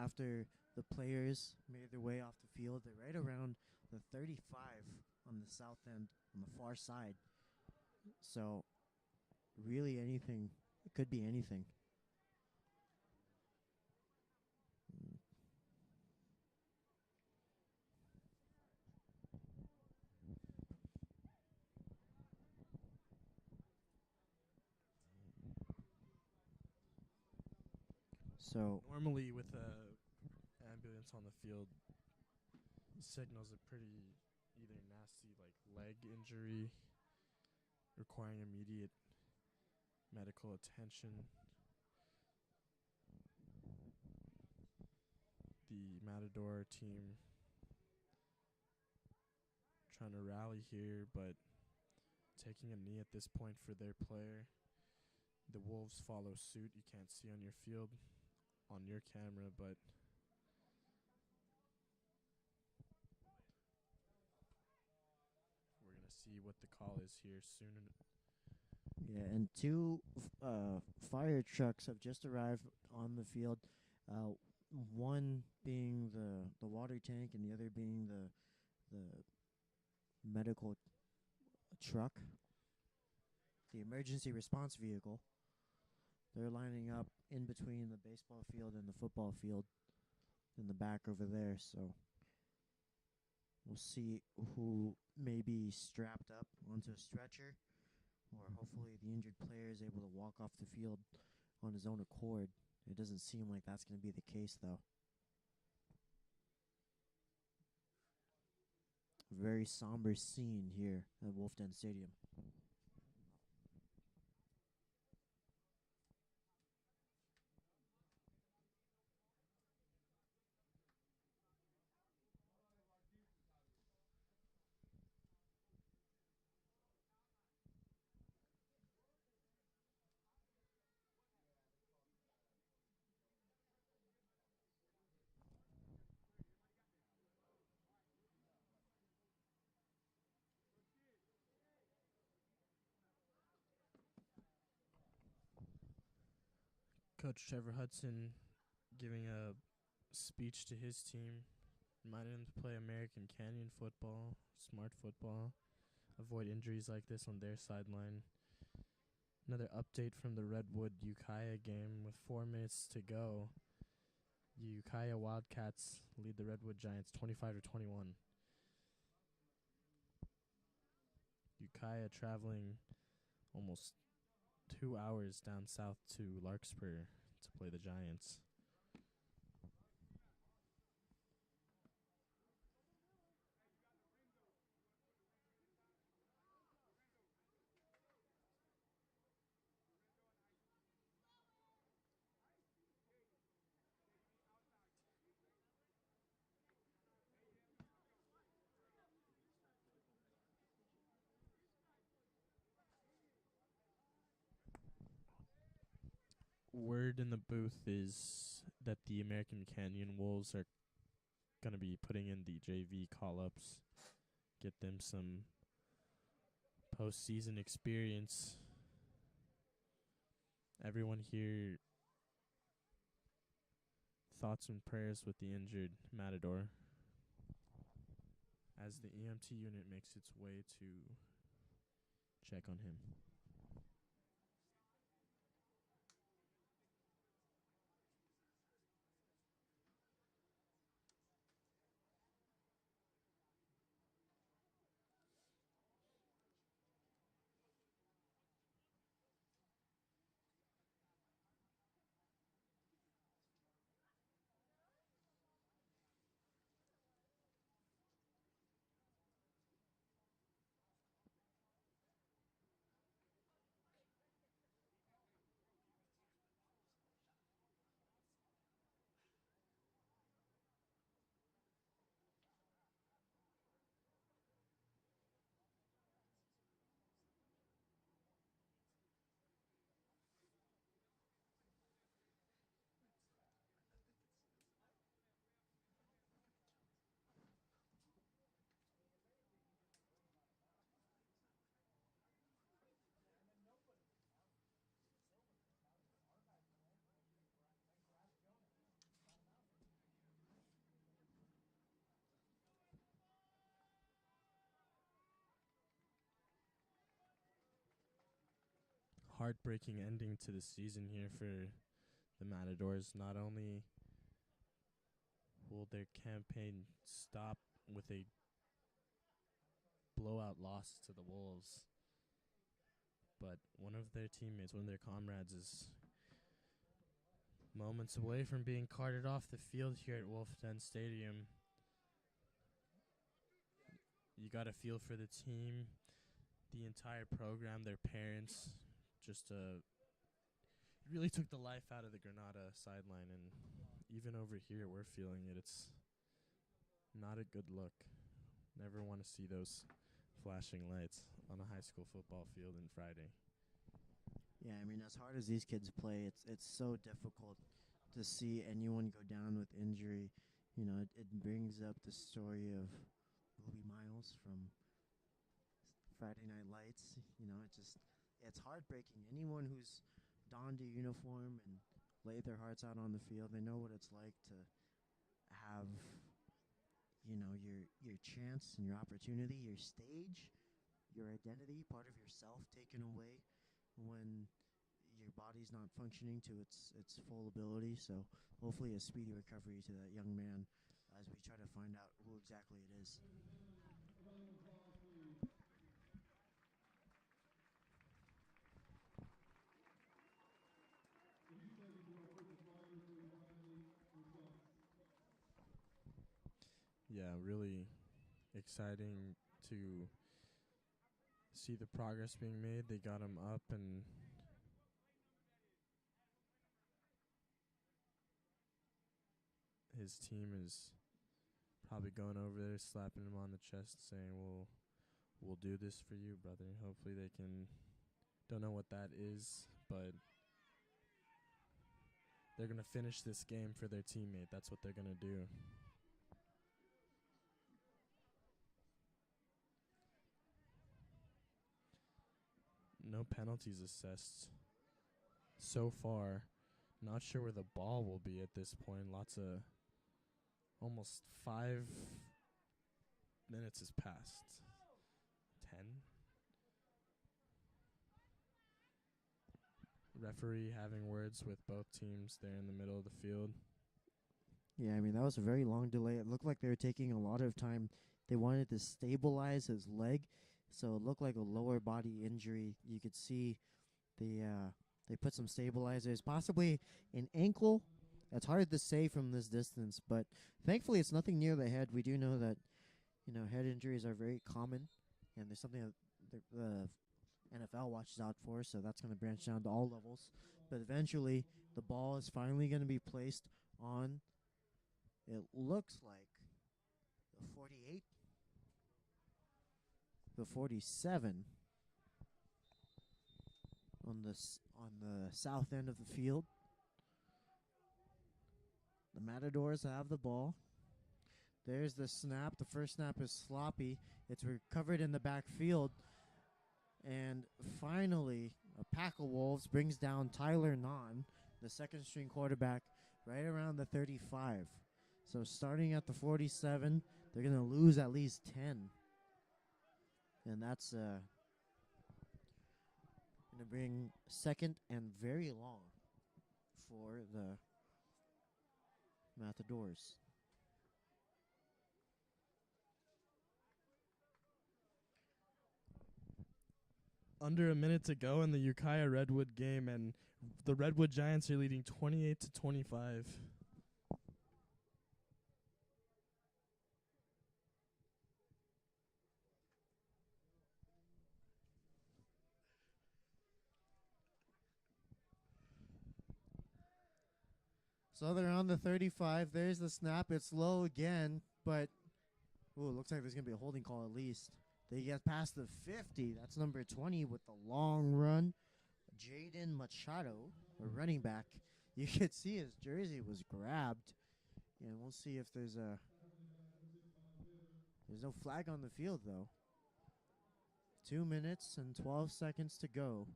after the players made their way off the field. They're right around the 35 on the south end, on the far side. So, really anything. It could be anything. So Normally with a ambulance on the field, signals a pretty either nasty like leg injury requiring immediate medical attention. The Matador team trying to rally here, but taking a knee at this point for their player. The Wolves follow suit. You can't see on your field, on your camera, but we're going to see what the call is here soon. yeah, and two fire trucks have just arrived on the field. One being the water tank, and the other being the medical truck, the emergency response vehicle. They're lining up in between the baseball field and the football field in the back over there. So we'll see who may be strapped up onto a stretcher, or hopefully the injured player is able to walk off the field on his own accord. It doesn't seem like that's going to be the case, though. Very somber scene here at Wolf Den Stadium. Coach Trevor Hudson giving a speech to his team, reminding them to play American Canyon football, smart football, avoid injuries like this on their sideline. Another update from the Redwood Ukiah game with 4 minutes to go. Ukiah Wildcats lead the Redwood Giants 25-21. Ukiah traveling almost 2 hours down south to Larkspur to play the Giants. Word in the booth is that the American Canyon Wolves are going to be putting in the JV call-ups, get them some postseason experience. Everyone here, thoughts and prayers with the injured Matador as the EMT unit makes its way to check on him. Heartbreaking ending to the season here for the Matadors. Not only will their campaign stop with a blowout loss to the Wolves, but one of their teammates, one of their comrades, is moments away from being carted off the field here at Wolf Den Stadium. You got to feel for the team, the entire program, their parents. Just really took the life out of the Granada sideline, and even over here we're feeling it. It's not a good look. Never want to see those flashing lights on a high school football field on Friday. Yeah, I mean, as hard as these kids play, it's so difficult to see anyone go down with injury. You know, it brings up the story of Booby Miles from Friday Night Lights. You know, it's heartbreaking. Anyone who's donned a uniform and laid their hearts out on the field, they know what it's like to have, you know, your chance and your opportunity, your stage, your identity, part of yourself taken away when your body's not functioning to its full ability. So hopefully a speedy recovery to that young man as we try to find out who exactly it is. Yeah, really exciting to see the progress being made. They got him up, and his team is probably going over there, slapping him on the chest, saying, we'll do this for you, brother. Hopefully they can. Don't know what that is, but they're going to finish this game for their teammate. That's what they're going to do. No penalties assessed so far. Not sure where the ball will be at this point. Lots of almost 5 minutes has passed. 10. Referee having words with both teams there in the middle of the field. Yeah, I mean, that was a very long delay. It looked like they were taking a lot of time. They wanted to stabilize his leg, so it looked like a lower body injury. You could see they put some stabilizers, possibly an ankle. That's hard to say from this distance, but thankfully it's nothing near the head. We do know that, head injuries are very common, and there's something that the NFL watches out for, so that's going to branch down to all levels. But eventually, the ball is finally going to be placed on, it looks like, the 48, the 47 on the south end of the field. The Matadors have the ball. There's the snap. The first snap is sloppy. It's recovered in the backfield. And finally, a pack of Wolves brings down Tyler Nahn, the second-string quarterback, right around the 35. So starting at the 47, they're going to lose at least 10. And that's going to bring second and very long for the Matadors. Under a minute to go in the Ukiah Redwood game, and the Redwood Giants are leading 28-25. So they're on the 35. There's the snap. It's low again, but it looks like there's going to be a holding call at least. They get past the 50. That's number 20 with the long run. Jaden Machado, a running back. You could see his jersey was grabbed. And we'll see if there's no flag on the field, though. 2 minutes and 12 seconds to go.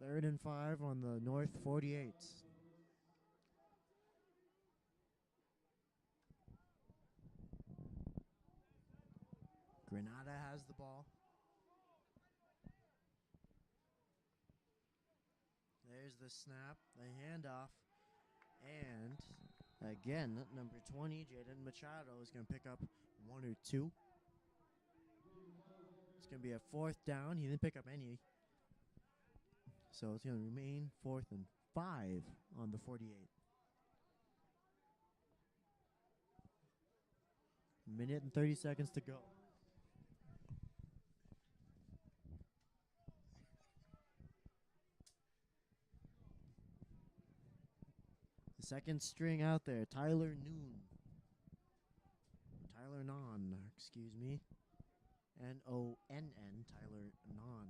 3rd and 5 on the North 48. Granada has the ball. There's the snap, the handoff, and again, number 20, Jaden Machado, is going to pick up 1 or 2. It's going to be a 4th down. He didn't pick up any. So it's going to remain 4th and 5 on the 48. Minute and 30 seconds to go. Second string out there, Tyler Nahn, excuse me. Nonn, Tyler Nahn.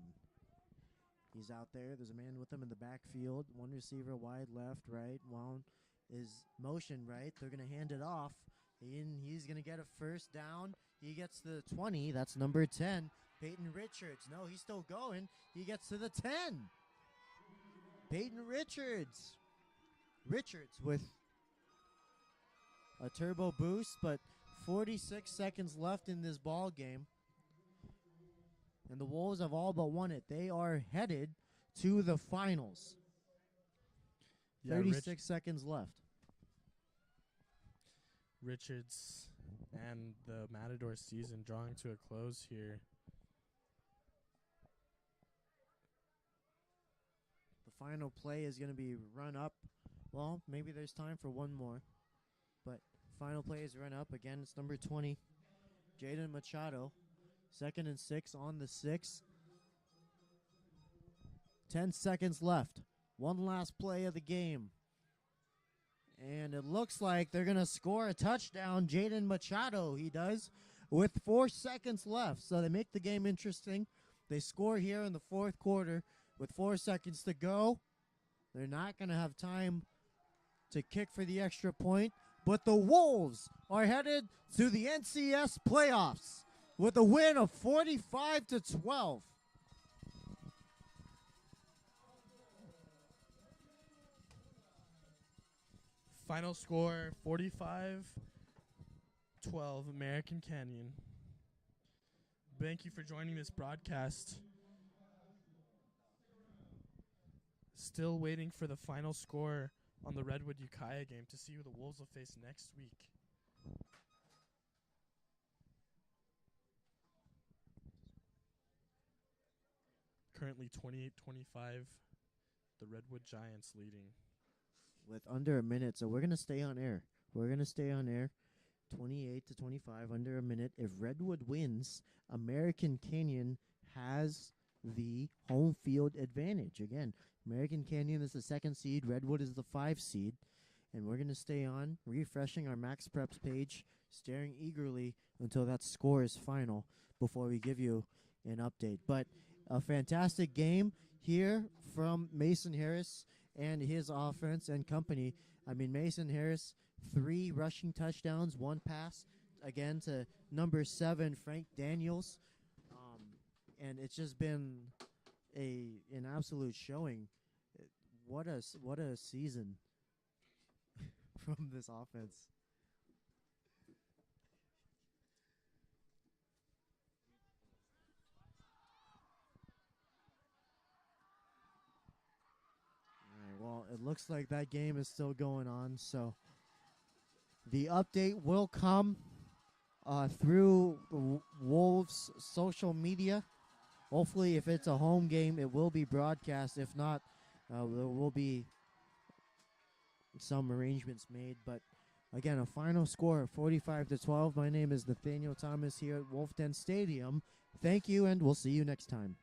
He's out there. There's a man with him in the backfield. One receiver wide left, right. One is motion right. They're going to hand it off. He's going to get a 1st down. He gets to the 20. That's number 10, Peyton Richards. No, he's still going. He gets to the 10. Peyton Richards with a turbo boost, but 46 seconds left in this ball game. And the Wolves have all but won it. They are headed to the finals. Yeah, 36 seconds left. Richards and the Matador season drawing to a close here. The final play is going to be run up. Well, maybe there's time for one more. But final play is run up. Again, it's number 20, Jaden Machado. 2nd and 6 on the 6. 10 seconds left. One last play of the game. And it looks like they're going to score a touchdown. Jaden Machado, he does, with 4 seconds left. So they make the game interesting. They score here in the 4th quarter with 4 seconds to go. They're not going to have time to kick for the extra point. But the Wolves are headed to the NCS playoffs with a win of 45-12. Final score 45-12 American Canyon. Thank you for joining this broadcast. Still waiting for the final score on the Redwood Ukiah game to see who the Wolves will face next week. Currently 28-25, the Redwood Giants leading. With under a minute, so we're going to stay on air. 28-25, under a minute. If Redwood wins, American Canyon has the home field advantage. Again, American Canyon is the 2nd seed. Redwood is the 5 seed. And we're going to stay on, refreshing our Max Preps page, staring eagerly until that score is final before we give you an update. But a fantastic game here from Mason Harris and his offense and company. I mean, Mason Harris, 3 rushing touchdowns, 1 pass, again, to number 7, Frank Daniels. And it's just been an absolute showing. What a season from this offense. Well, it looks like that game is still going on, so the update will come through the Wolves' social media. Hopefully, if it's a home game, it will be broadcast. If not, there will be some arrangements made. But again, a final score of 45-12. My name is Nathaniel Thomas here at Wolf Den Stadium. Thank you, and we'll see you next time.